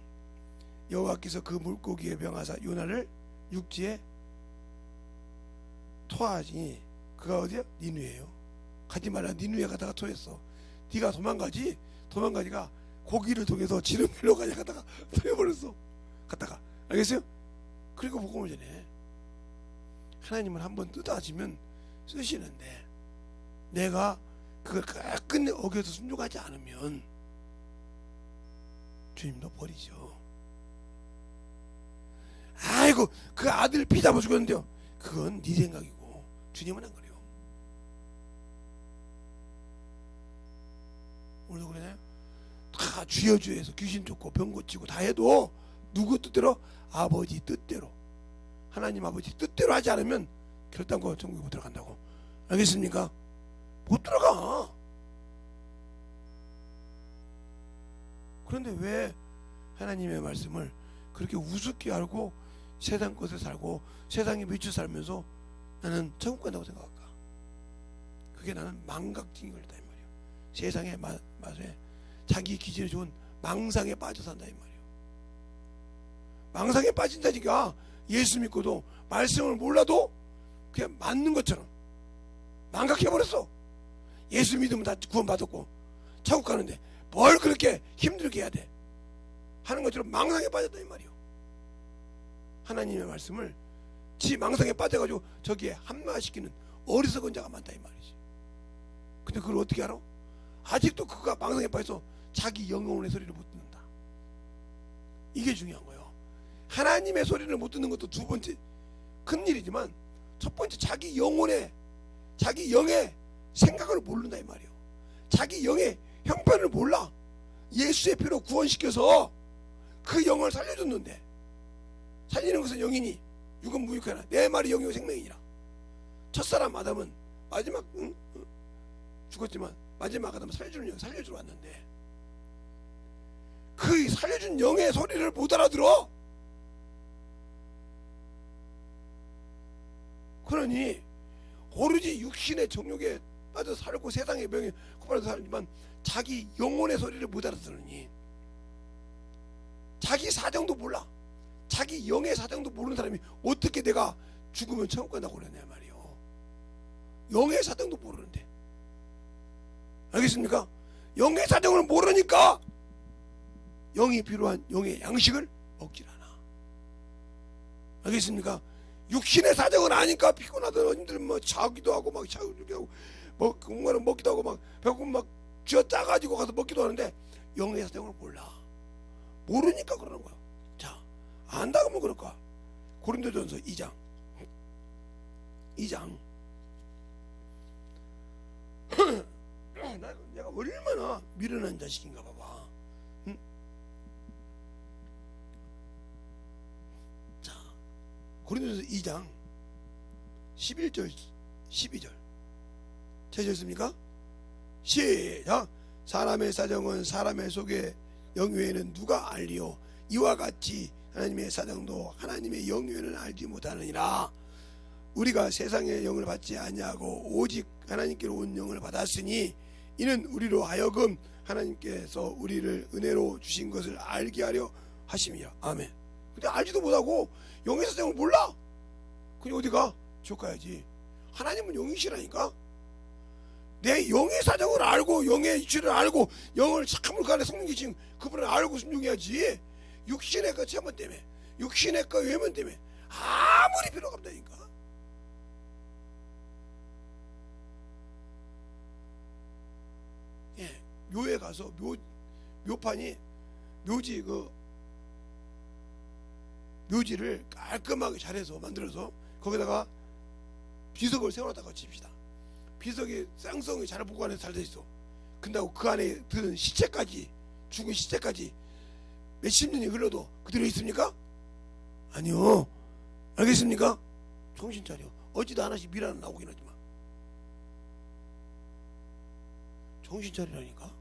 여호와께서 그 물고기에 명하사 요나를 육지에 토하시니 그가 어디야? 니누에요. 가지 말라. 니누에 가다가 토했어. 네가 도망가지가 고기를 통해서 지름길로 가냐 가다가 토해버렸어. 갔다가 알겠어요? 그리고 복음을 전해. 하나님은 한번 뜯어지면 쓰시는데 내가 그걸 끝내 어겨서 순종하지 않으면 주님도 버리죠. 아이고 그 아들 피 잡아 죽였는데요. 그건 네 생각이고 주님은 안 그래요. 오늘도 그러나요? 다 쥐어주에서 귀신 쫓고 병 고치고 다 해도 누구 뜻대로? 아버지 뜻대로. 하나님 아버지 뜻대로 하지 않으면 결단코 천국에 못 들어간다고. 알겠습니까? 못 들어가. 그런데 왜 하나님의 말씀을 그렇게 우습게 알고 세상 것에 살고 세상에 미쳐 살면서 나는 천국 간다고 생각할까? 그게 나는 망각증이 걸렸다 이 말이에요. 세상의 맛에 자기 기질에 좋은 망상에 빠져 산다 이 말이에요. 망상에 빠진다니까. 예수 믿고도 말씀을 몰라도 그냥 맞는 것처럼 망각해버렸어. 예수 믿으면 다 구원받았고 천국 가는데 뭘 그렇게 힘들게 해야 돼 하는 것처럼 망상에 빠졌다 이 말이에요. 하나님의 말씀을 지 망상에 빠져가지고 저기에 합리화시키는 어리석은 자가 많다 이 말이지. 근데 그걸 어떻게 알아? 아직도 그가 망상에 빠져서 자기 영혼의 소리를 못 듣는다. 이게 중요한 거예요. 하나님의 소리를 못 듣는 것도 두 번째 큰 일이지만 첫 번째 자기 영의 생각을 모른다 이 말이에요. 자기 영의 형편을 몰라. 예수의 피로 구원시켜서 그 영을 살려줬는데 살리는 것은 영이니 육은 무익하나 내 말이 영이요 생명이니라. 첫사람 아담은 마지막 죽었지만 마지막 아담은 살려주는 영 살려주러 왔는데 그 살려준 영의 소리를 못 알아들어. 그러니 오로지 육신의 정욕에 빠져 살고 세상의 명예 코바라도 살지만 자기 영혼의 소리를 못 알아들으니 자기 사정도 몰라. 자기 영의 사정도 모르는 사람이 어떻게 내가 죽으면 천국 간다고 그러냐 말이요. 영의 사정도 모르는데. 알겠습니까? 영의 사정을 모르니까 영이 필요한 영의 양식을 먹질 않아. 알겠습니까? 육신의 사정을 아니까 피곤하다 힘들면 뭐 자기도 하고 막 자기도 하고 뭐 공간을 먹기도 하고 막 배고프면 막 쥐어 짜가지고 가서 먹기도 하는데 영의 사정을 몰라. 모르니까 그러는 거야. 자, 안다고 하면 그럴까? 고린도전서 2장 내가 얼마나 미련한 자식인가 봐봐. 응? 자, 고린도전서 2장 11절 12절 찾으셨습니까? 시작. 사람의 사정은 사람의 속에 영 외에는 누가 알리요? 이와 같이 하나님의 사정도 하나님의 영 외에는 알지 못하느니라. 우리가 세상의 영을 받지 아니하고 오직 하나님께로 온 영을 받았으니 이는 우리로 하여금 하나님께서 우리를 은혜로 주신 것을 알게 하려 하심이라. 아멘. 근데 알지도 못하고 영의 사정을 몰라. 그냥 어디가? 지옥 가야지. 하나님은 영이시라니까. 내 영의 사정을 알고 영의 이치를 알고 영을 착함을 가네 성령 계신 그분을 알고 순종해야지. 육신의 그 체면 때문에 육신의 그 외면 때문에 아무리 필요가 없다니까. 예, 묘에 가서 묘판이 묘지 묘지를 깔끔하게 잘해서 만들어서 거기다가 비석을 세워놨다가 칩시다. 비석이 쌍성이 잘 보관해서 잘 돼 있어. 근데 그 안에 드는 시체까지 죽은 시체까지 몇십 년이 흘러도 그대로 있습니까? 아니요. 알겠습니까? 정신 차려. 어찌도 하나씩 미라는 나오긴 하지만 정신 차리라니까.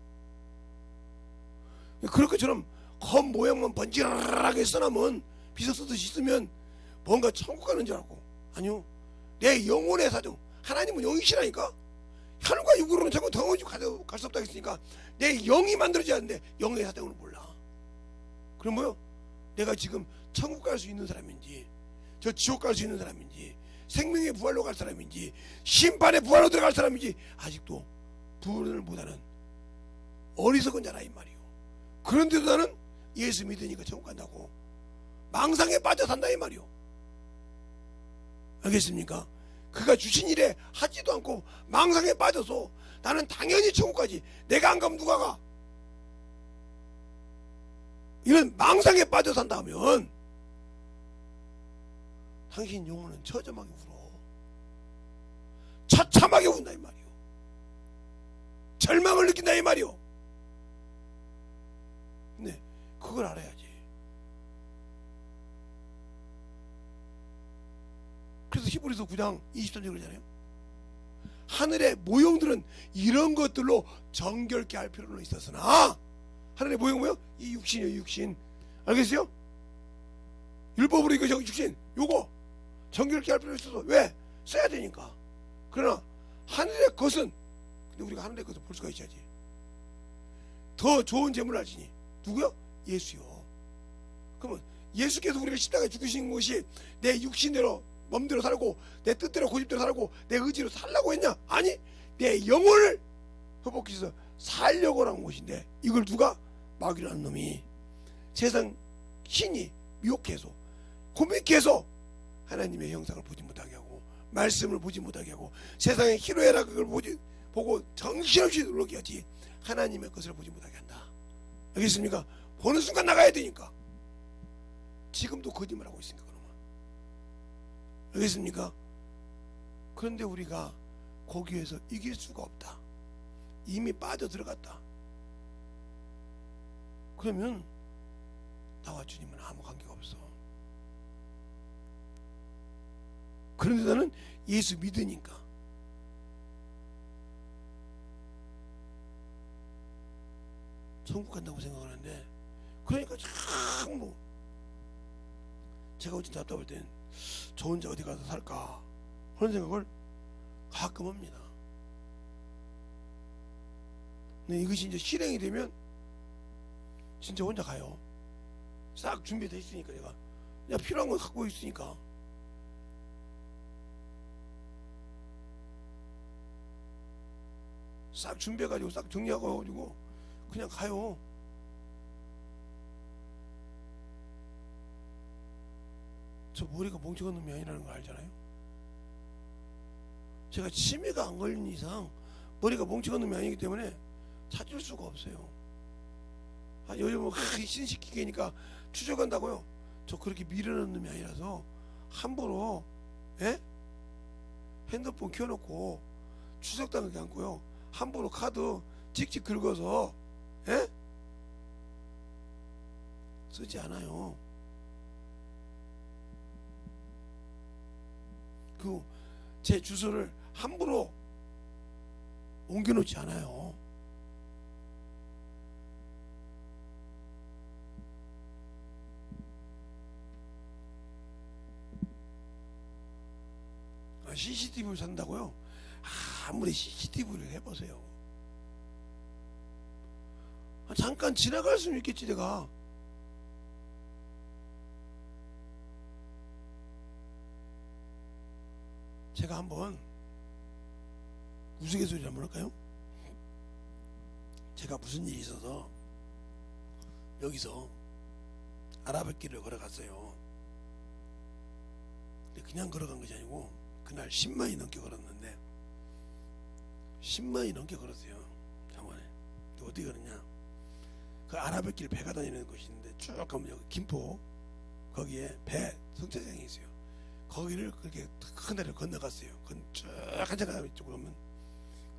그럴 것처럼 검 모양만 번지르르하게 써놓으면 비서 쓰듯이 쓰면 뭔가 천국 가는 줄 알고. 아니요, 내 영혼의 사정. 하나님은 영이시라니까. 혈과 육으로는 전부 덩어지 갈 수 없다 했으니까 내 영이 만들어져야 하는데 영의 사정을 몰라. 그럼 뭐요? 내가 지금 천국 갈 수 있는 사람인지, 저 지옥 갈 수 있는 사람인지, 생명의 부활로 갈 사람인지, 심판의 부활로 들어갈 사람인지 아직도 구분을 못하는 어리석은 자라 이 말이요. 그런데도 나는 예수 믿으니까 천국 간다고 망상에 빠져 산다 이 말이요. 알겠습니까? 그가 주신 일에 하지도 않고 망상에 빠져서 나는 당연히 천국 가지, 내가 안 가면 누가 가? 이런 망상에 빠져 산다면 당신 영혼은 처참하게 울어. 처참하게 운다 이 말이요. 절망을 느낀다 이 말이요. 근데 그걸 알아야지. 그래서 히브리서 9장 23절 그러잖아요. 하늘의 모형들은 이런 것들로 정결케 할 필요는 있었으나, 하늘의 모형 뭐요? 이 육신이요, 육신. 알겠어요? 율법으로 이거 육신 요거 정결케 할 필요가 있어서. 왜? 써야 되니까. 그러나 하늘의 것은, 근데 우리가 하늘의 것을 볼 수가 있어야지. 더 좋은 재물을 알지니 누구요? 예수요. 그러면 예수께서 우리를 십자가에 죽으신 것이 내 육신대로 몸대로 살고 내 뜻대로 고집대로 살고 내 의지로 살라고 했냐? 아니, 내 영혼을 회복해서 살려고 하는 것인데, 이걸 누가? 마귀라는 놈이 세상 신이 미혹해서 고민해서 하나님의 형상을 보지 못하게 하고 말씀을 보지 못하게 하고 세상의 희로애락 그걸 보고 정신없이 놀게 하지 하나님의 것을 보지 못하게 한다. 알겠습니까? 보는 순간 나가야 되니까. 지금도 거짓말하고 있으니까 그러면. 알겠습니까? 그런데 우리가 거기에서 이길 수가 없다. 이미 빠져 들어갔다. 그러면 나와 주님은 아무 관계가 없어. 그런데 나는 예수 믿으니까 천국 간다고 생각하는데, 그러니까 참 뭐 제가 어찌 답답할 땐 저 혼자 어디 가서 살까 그런 생각을 가끔 합니다. 근데 이것이 이제 실행이 되면 진짜 혼자 가요. 싹 준비되어 있으니까, 제가 그냥 필요한 거 갖고 있으니까. 싹 준비해가지고 싹 정리하고 가지고 그냥 가요. 저 머리가 멍청한 놈이 아니라는 거 알잖아요. 제가 치매가 안 걸린 이상 머리가 멍청한 놈이 아니기 때문에 찾을 수가 없어요. 요즘 신식기계니까 추적한다고요. 저 그렇게 미련한 놈이 아니라서 함부로 핸드폰 켜놓고 추적당하게 않고요, 함부로 카드 찍찍 긁어서 쓰지 않아요. 그 제 주소를 함부로 옮겨놓지 않아요. CCTV를 산다고요? 아무리 CCTV를 해보세요. 잠깐 지나갈 수는 있겠지. 제가 한번 우스갯소리 한번 할까요? 제가 무슨 일이 있어서 여기서 아라뱃길을 걸어갔어요. 근데 그냥 걸어간 것이 아니고 그날 10마일 넘게 걸었는데, 10마일 넘게 걸었어요. 장관에. 어떻게 걸었냐? 그 아라뱃길 배가 다니는 곳이 있는데 쭉 가면 여기 김포 거기에 배 성차장이 있어요. 거기를 그렇게 큰 데를 건너갔어요. 쭉 한참 가면 이쪽으로 오면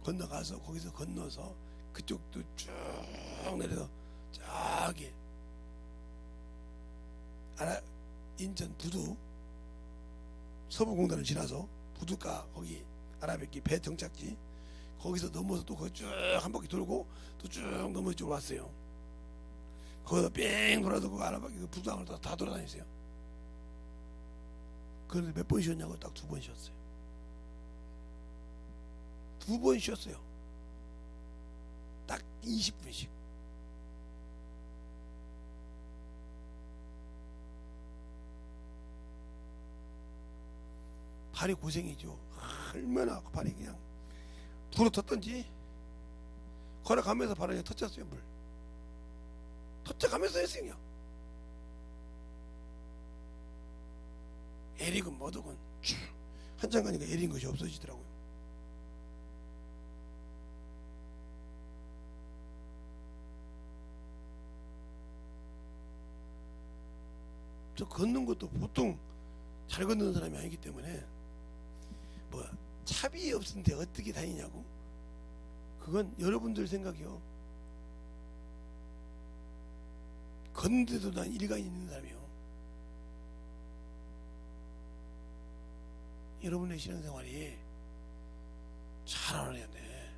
건너가서 거기서 건너서 그쪽도 쭉 내려서 저기 인천 부두 서부공단을 지나서 부두가 거기 아라뱃길 배 정착지 거기서 넘어서 또 쭉 한 바퀴 돌고 또 쭉 넘어서 쭉 왔어요. 거기서 뺑 돌아서 그 아라바기 그 부두항을 다 돌아다녔어요. 그런데 몇 번 쉬었냐고 딱 2번 쉬었어요. 2번 쉬었어요. 딱 20분씩. 발이 고생이죠. 얼마나 발이 그냥 불어 텄던지 걸어가면서 발을 터쳤어요. 물 터쳐가면서 했어요. 그냥 에릭은 뭐더군 한참 가니까 에릭 것이 없어지더라고요. 저 걷는 것도 보통 잘 걷는 사람이 아니기 때문에 뭐 차비 없는데 어떻게 다니냐고, 그건 여러분들 생각이요. 걷는데도 난 일가에 있는 사람이요. 여러분의 신앙생활이 잘 알아야 돼.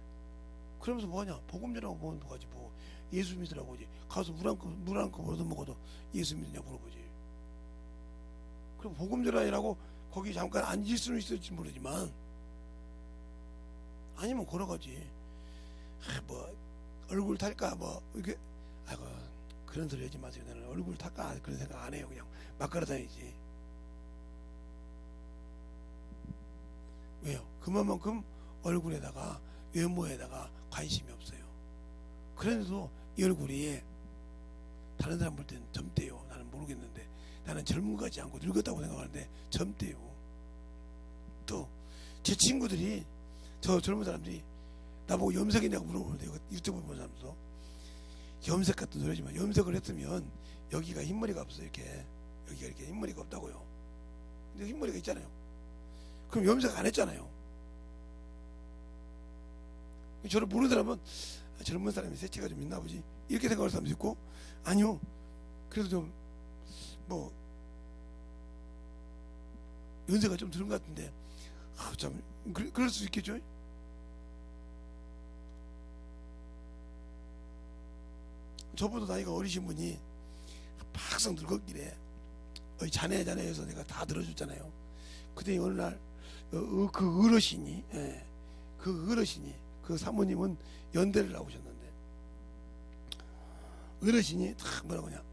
그러면서 뭐하냐, 복음 전하고 뭐하는 거지. 뭐 예수 믿으라고 이제 가서 물 한 컵 얻어먹어도 예수 믿느냐 물어보지. 그럼 복음 전하라고 거기 잠깐 앉을 수는 있을지 모르지만 아니면 걸어가지. 뭐 얼굴 탈까 뭐 이렇게, 아이고 그런 소리 하지 마세요. 나는 얼굴 탈까 그런 생각 안 해요. 그냥 막 걸어다니지. 왜요? 그만큼 얼굴에다가 외모에다가 관심이 없어요. 그래도 이 얼굴이 다른 사람 볼 때는 젊대요. 나는 모르겠는데 나는 젊은 거 같지 않고 늙었다고 생각하는데 젊대요. 또 제 친구들이, 저 젊은 사람들이 나보고 염색이냐고 물어보는데, 유튜브 보는 사람도 염색 같은 소리 하지만 염색을 했으면 여기가 흰머리가 없어요. 이렇게 여기가 이렇게 흰머리가 없다고요. 근데 흰머리가 있잖아요. 그럼 염색 안 했잖아요. 저를 모르는 사람은 젊은 사람이 새치가 좀 있나 보지 이렇게 생각할 사람도 있고, 아니요 그래도 좀 뭐 연세가 좀 들은 것 같은데 참 그럴 수 있겠죠. 저보다 나이가 어리신 분이 막상 늙었길래 자네 해서 내가 다 들어줬잖아요. 그때 어느 날 그 어르신이, 그 어르신이, 그 사모님은 연대를 나오셨는데 어르신이 딱 뭐라고 하냐,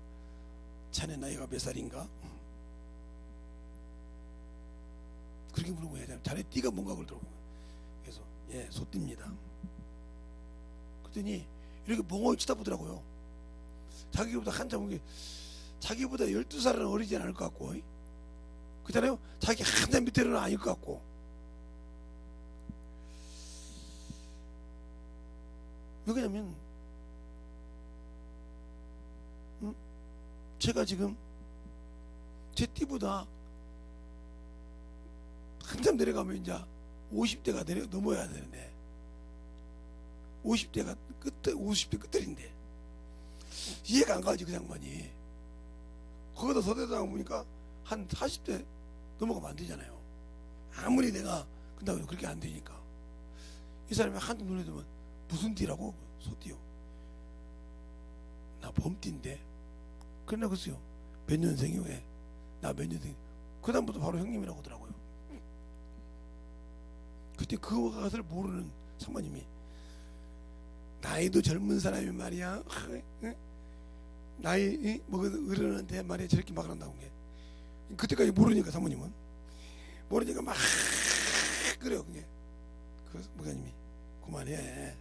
자네 나이가 몇 살인가? 그렇게 물어보냐. 자네 띠가 뭔가 그러더라고요. 그래서 예, 소띠입니다. 그랬더니 이렇게 멍하게 쳐다보더라고요. 자기보다 한참, 자기보다 12살은 어리지 않을 것 같고, 그렇잖아요. 자기 한참 밑에는 아닐 것 같고. 왜 그러냐면 제가 지금 제 띠보다 한참 내려가면 이제 50대가 넘어야 되는데 50대가 50대 끝들인데 이해가 안 가지. 그 양반이 거기다 서대당 보니까 한 40대 넘어가면 안 되잖아요. 아무리 내가 근데 그렇게 안 되니까 이 사람이 한눈 눈에 들면 무슨 띠라고? 소띠요. 나 범띠인데. 그러나 그랬어요. 몇 년생이요? 왜? 나 몇 년생? 그 다음부터 바로 형님이라고 하더라고요. 그때 그것을 모르는 사모님이, 나이도 젊은 사람이 말이야, 나이 먹은 어른한테 말이야 저렇게 막 한다고. 게 그때까지 모르니까, 사모님은 모르니까 막 그래요. 그게 그 목사님이 그만해,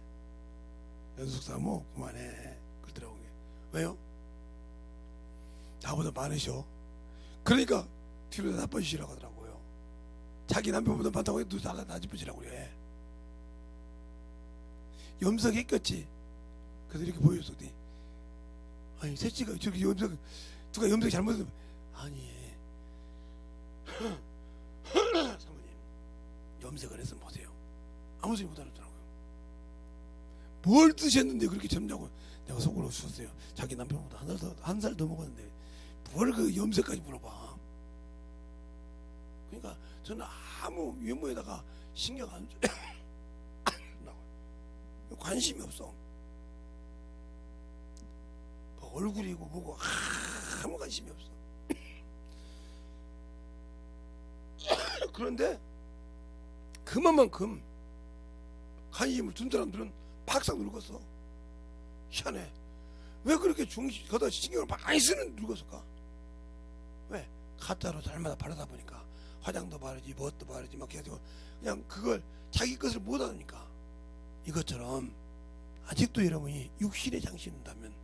연숙사모 그만해 그러더라고요. 왜요? 나보다 많으셔. 그러니까 뒤로 나빠지시라고 하더라고요. 자기 남편보다 많다고 해도 나집어지라고 그래. 염색했겠지. 그래서 이렇게 보여줬더니, 아니 새치가 저렇게 누가 염색 잘못했으면, 아니 사모님 염색을 해서 보세요. 아무 소리 못 알아듣더라고요. 뭘 드셨는데 그렇게 젊냐고. 내가 속으로 웃었어요. 자기 남편보다 한 살 더 먹었는데 뭘 그 염색까지 물어봐. 그러니까 저는 아무 외모에다가 신경 안 써요. 관심이 없어. 뭐 얼굴이고 뭐고 아무 관심이 없어. 그런데 그만큼 관심을 둔 사람들은 박상 늙었어. 희한해. 왜 그렇게 거기다 신경을 많이 쓰는 늙었을까? 왜? 가짜로 날마다 바르다 보니까 화장도 바르지 뭣도 바르지 막 해가지고 그냥 그걸 자기 것을 못하니까. 이것처럼 아직도 여러분이 육신에 장신한다면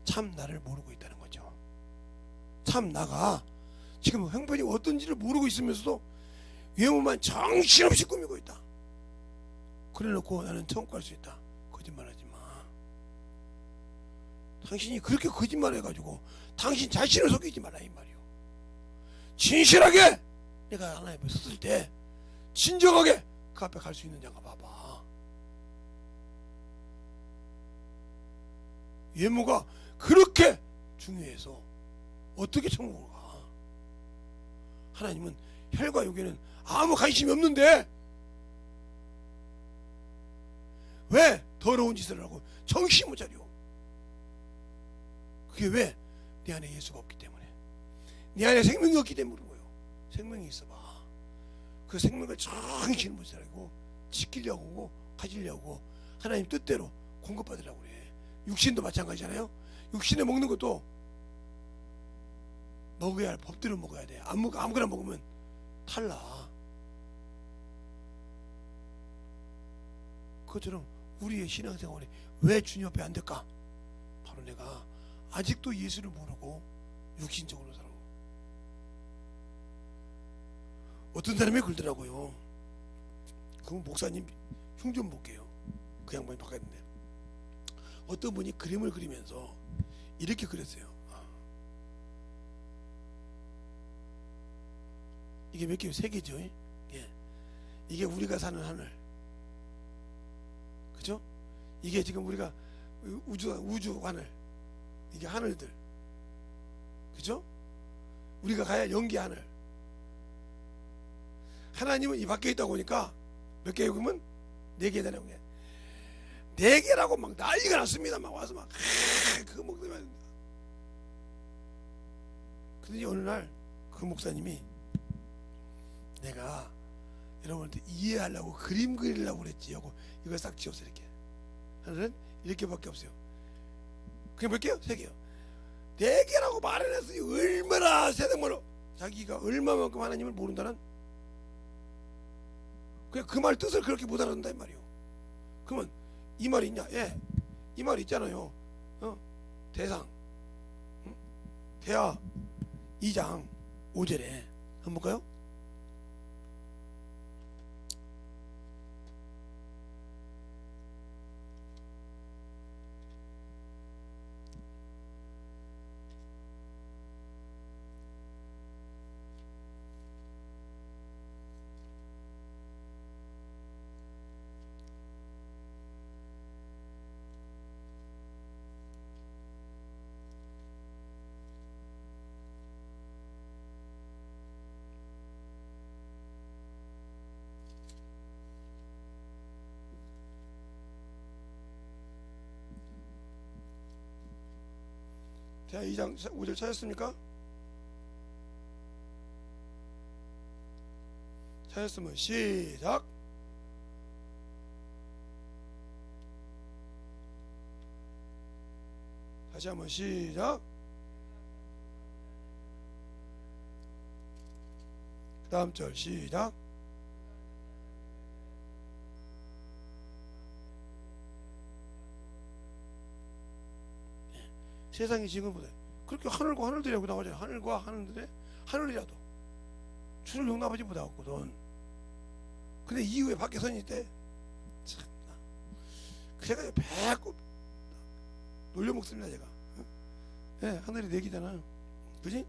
참 나를 모르고 있다는 거죠. 참 나가 지금 형편이 어떤지를 모르고 있으면서도 외모만 정신없이 꾸미고 있다. 그래놓고 나는 천국 갈 수 있다. 거짓말하지 마. 당신이 그렇게 거짓말해가지고 당신 자신을 속이지 말라 이 말이요. 진실하게 내가 하나님 앞에 섰을 때 진정하게 그 앞에 갈 수 있는 자가 봐봐. 외모가 그렇게 중요해서 어떻게 천국을 가? 하나님은 혈과 육에는 아무 관심이 없는데 왜 더러운 짓을 하고 정신 못 차려? 그게 왜? 내 안에 예수가 없기 때문에, 내 안에 생명이 없기 때문에 그런 거예요. 생명이 있어봐. 그 생명을 정신 못 차리고 지키려고 가지려고 하나님 뜻대로 공급받으려고 그래. 육신도 마찬가지잖아요. 육신에 먹는 것도 먹어야 할 법대로 먹어야 돼. 아무거나 먹으면 탈라. 그것처럼 우리의 신앙생활이 왜 주님 앞에 안 될까? 바로 내가 아직도 예수를 모르고 육신적으로 살아. 어떤 사람이 그러더라고요. 그럼 목사님 흉 좀 볼게요. 그 양반이 바꿨는데 어떤 분이 그림을 그리면서 이렇게 그렸어요. 이게 몇 개요? 3개죠. 예. 이게 우리가 사는 하늘. 그죠? 이게 지금 우리가 우주 하늘. 이게 하늘들. 그죠? 우리가 가야 연기 하늘. 하나님은 이 밖에 있다고 보니까 몇 개요? 그러면 4개 되는 거예요. 4개라고 막 난리가 났습니다. 막 와서 막 그거 먹으면. 그런데 어느 날 그 목사님이 내가 여러분한테 이해하려고 그림 그리려고 그랬지 하고 이걸 싹 지웠어. 이렇게 하늘은 이렇게밖에 없어요. 그게 몇 개요? 3개요. 4개라고 말을 했어요. 얼마나 세상말로 자기가 얼마만큼 하나님을 모른다는, 그냥 그 말 뜻을 그렇게 못 알아듣는다 이 말이요. 그러면 이 말이 있냐? 예, 이 말이 있잖아요. 대상, 대하 2장 5절에 한번 볼까요? 자, 2장 5절 찾았습니까? 찾았으면 시작. 다시 한번 시작. 그 다음 절 시작. 세상이 지금보다 그렇게 하늘과 하늘들이라고 나오잖아요. 하늘과 하늘들의 하늘이라도 주를 용납하지 못하거든. 근데 이후에 밖에 선 있대. 참나. 제가 배꼽 놀려먹습니다 제가. 네, 하늘이 내기잖아요. 그지?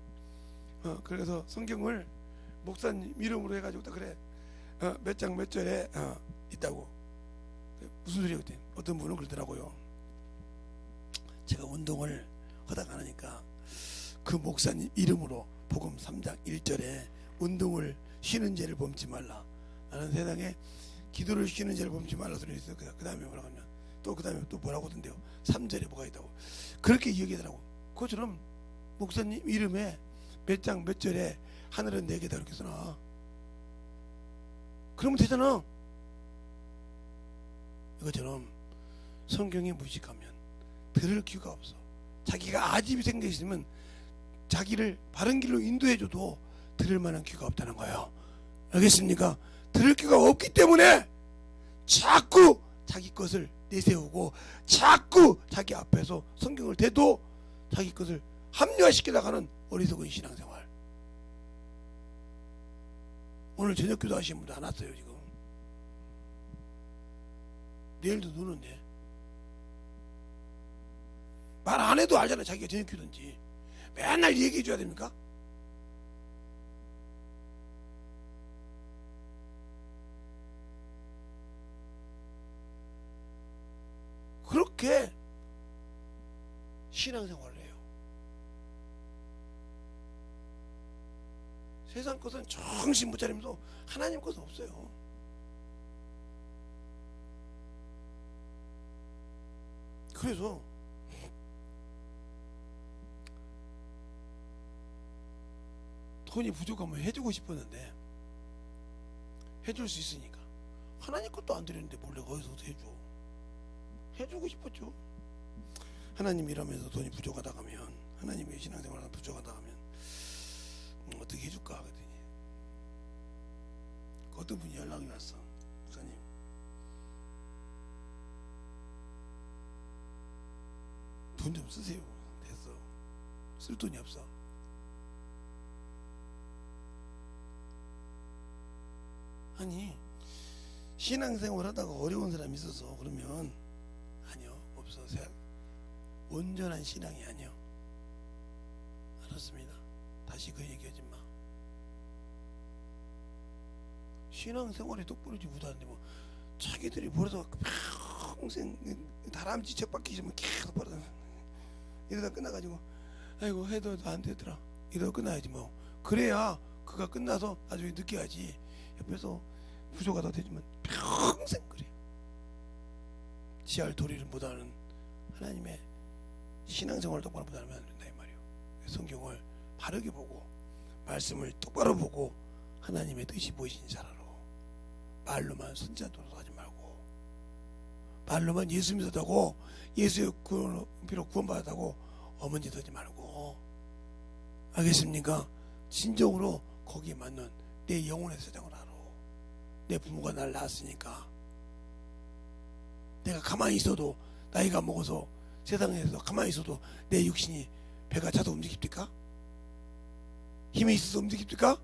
그래서 성경을 목사님 이름으로 해가지고 딱 그래. 몇 장 몇 절에 있다고. 무슨 소리야 그때? 어떤 분은 그러더라고요. 제가 운동을 하다가 하니까 그 목사님 이름으로 복음 3장 1절에 운동을 쉬는 죄를 범치 말라. 나는 세상에 기도를 쉬는 죄를 범치 말라 소리 있어요. 그 다음에 뭐라고 하면 또 그 다음에 또 뭐라고 하던데요. 3절에 뭐가 있다고 그렇게 이야기하더라고. 그것처럼 목사님 이름에 몇 장 몇 절에 하늘은 네 개다 이렇게 써놔. 그러면 되잖아. 이것처럼 성경에 무식하면 들을 귀가 없어. 자기가 아집이 생겨 있으면 자기를 바른 길로 인도해줘도 들을 만한 귀가 없다는 거예요. 알겠습니까? 들을 귀가 없기 때문에 자꾸 자기 것을 내세우고 자꾸 자기 앞에서 성경을 대도 자기 것을 합리화시키다가는 어리석은 신앙생활. 오늘 저녁 기도 하신 분도 안 왔어요 지금. 내일도 노는데 말 안 해도 알잖아. 자기가 저녁 기도인지. 맨날 얘기해 줘야 됩니까? 그렇게 신앙생활을 해요. 세상 것은 정신 못 차리면서 하나님 것은 없어요. 그래서 돈이 부족하면 해주고 싶었는데 해줄 수 있으니까 하나님 것도 안 드리는데 몰래 어디서 해주고 싶었죠. 하나님 일하면서 돈이 부족하다 하면 하나님의 신앙생활이 부족하다 하면 어떻게 해줄까 하더니 어떤 분이 연락이 왔어. 목사님 돈 좀 쓰세요. 됐어. 쓸 돈이 없어. 아니 신앙생활 하다가 어려운 사람이 있어서 그러면 아니요 없어. 온전한 신앙이 아니요. 알았습니다. 다시 그 얘기하지 마. 신앙생활이 똑부러지 못하는데 뭐 자기들이 벌어서 평생 다람쥐 척박히시면 계속 벌어서 이러다 끝나가지고 아이고 해도 안 되더라 이러다 끝나야지 뭐. 그래야 그가 끝나서 나중에 느껴야지. 옆에서 부족하다 되지만 평생 그래. 지할 도리를 못하는 하나님의 신앙생활을 똑바로 못하면 안 된다 이 말이에요. 성경을 바르게 보고 말씀을 똑바로 보고 하나님의 뜻이 무엇인지 잘 알아. 말로만 선지자 노릇 하지 말고 말로만 예수 믿었다고 예수의 피로 구원받았다고 어머니 되지 말고. 알겠습니까? 진정으로 거기에 맞는 내 영혼의 사정을 알아. 내 부모가 날 낳았으니까 내가 가만히 있어도 나이가 먹어서 세상에서 가만히 있어도 내 육신이 배가 차도 움직입니까? 힘이 있어서 움직입니까?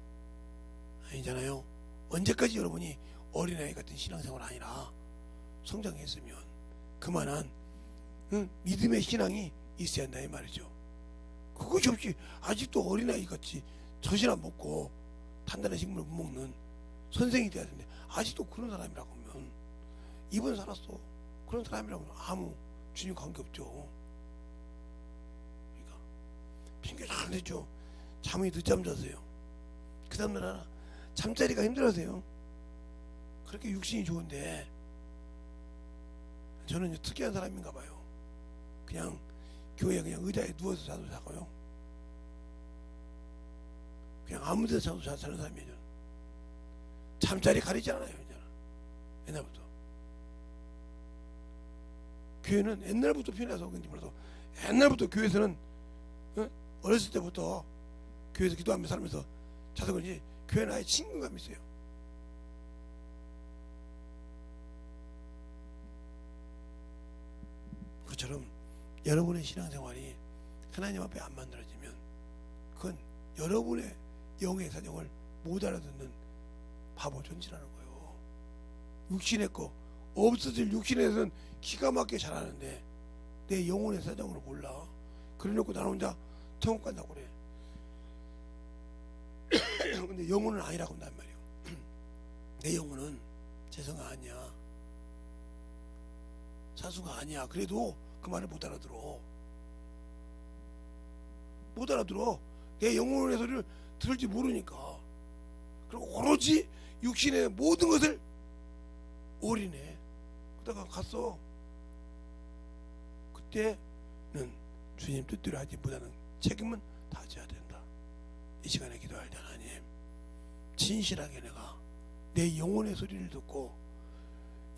아니잖아요. 언제까지 여러분이 어린아이 같은 신앙생활 아니라 성장했으면 그만한 믿음의 신앙이 있어야 한다 이 말이죠. 그것이 없이 아직도 어린아이 같이 젖이나 먹고 단단한 식물을 못 먹는 선생이 돼야 되는데 아직도 그런 사람이라고 하면 이번 살았어. 그런 사람이라고 하면 아무 주님 관계없죠. 그러니까 핑계 잘 대죠. 잠이 늦잠 자세요. 그 다음날 하나 잠자리가 힘들어서요. 그렇게 육신이 좋은데 저는 특이한 사람인가 봐요. 그냥 교회에 그냥 의자에 누워서 자도 자고요. 그냥 아무 데서 자도 자는 사람이에요. 저는. 잠자리 가리지 않아요. 옛날부터. 교회는 옛날부터 편해서 그런지 몰라도 옛날부터 교회에서는 어렸을 때부터 교회에서 기도하면서 살면서 자서 그런지 교회는 아예 친근감이 있어요. 그처럼 여러분의 신앙생활이 하나님 앞에 안 만들어지면 그건 여러분의 영의 사정을 못 알아듣는 바보 존재라는 거예요. 육신의 거 없어질 육신에서는 기가 막히게 잘하는데 내 영혼의 사정으로 몰라. 그래놓고 나는 혼자 천국 간다고 그래. 근데 영혼은 아니라고 한단 말이에요. 내 영혼은 재성아 아니야. 사수가 아니야. 그래도 그 말을 못 알아들어. 못 알아들어. 내 영혼의 소리를 들을지 모르니까. 그리고 오로지 육신의 모든 것을 올인해. 그러다가 갔어. 때는 주님 뜻대로 하기보다는 책임은 다져야 된다. 이 시간에 기도할 때 하나님, 진실하게 내가 내 영혼의 소리를 듣고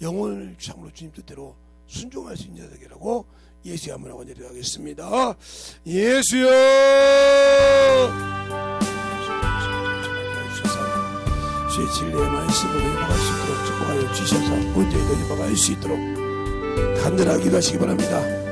영혼을 참으로 주님 뜻대로 순종할 수 있는 자들이라고 예수의 한번 원죄하겠습니다. 예수여, 주의 진리의 말씀으로 임할 수 있도록 축복하여 주셔서 언제든 임할 수 있도록 간절하게 기도하시기 바랍니다.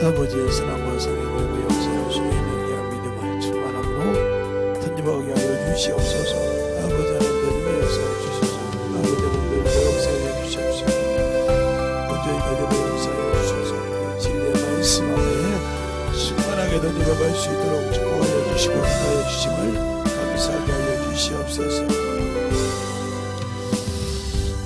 아버지의 사랑과 성령의 역사를 수행하게 한 믿음을 충만함으로 던져먹게 하여 주시옵소서. 아버지 하나님의 역사를 주셔서 아버지 하나님의 역사를 주시옵소서. 온전히 하나님의 역사를 주셔서 진리의 말씀 앞에 충만하게 던져먹을 수 있도록 축복하여 주시고 인도하여 주심을 감사하게 하여 주시옵소서.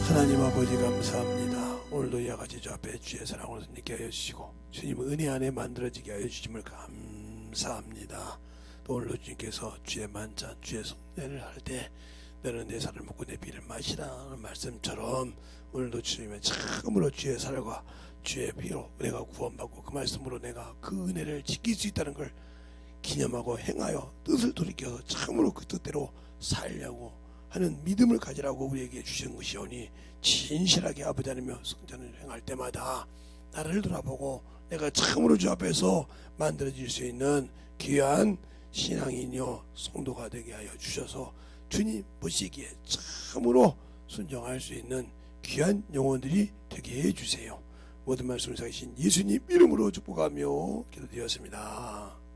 하나님 아버지 감사합니다. 오늘도 이와 같이 주 앞에 주의 사랑으로 손님께 하여 주시고 주님 은혜 안에 만들어지게 하여 주심을 감사합니다. 또 오늘도 주님께서 주의 만찬 주의 성례를 할 때 너는 내 살을 먹고 내 피를 마시라는 말씀처럼 오늘도 주님의 참으로 주의 살과 주의 피로 내가 구원받고 그 말씀으로 내가 그 은혜를 지킬 수 있다는 걸 기념하고 행하여 뜻을 돌이켜서 참으로 그 뜻대로 살려고 하는 믿음을 가지라고 우리에게 주신 것이오니 진실하게 아버지 하나며 성전을 행할 때마다 나를 돌아보고 내가 참으로 주 앞에서 만들어질 수 있는 귀한 신앙인이요 성도가 되게 하여 주셔서 주님 보시기에 참으로 순종할 수 있는 귀한 영혼들이 되게 해주세요. 모든 말씀을 사신 예수님 이름으로 축복하며 기도드렸습니다.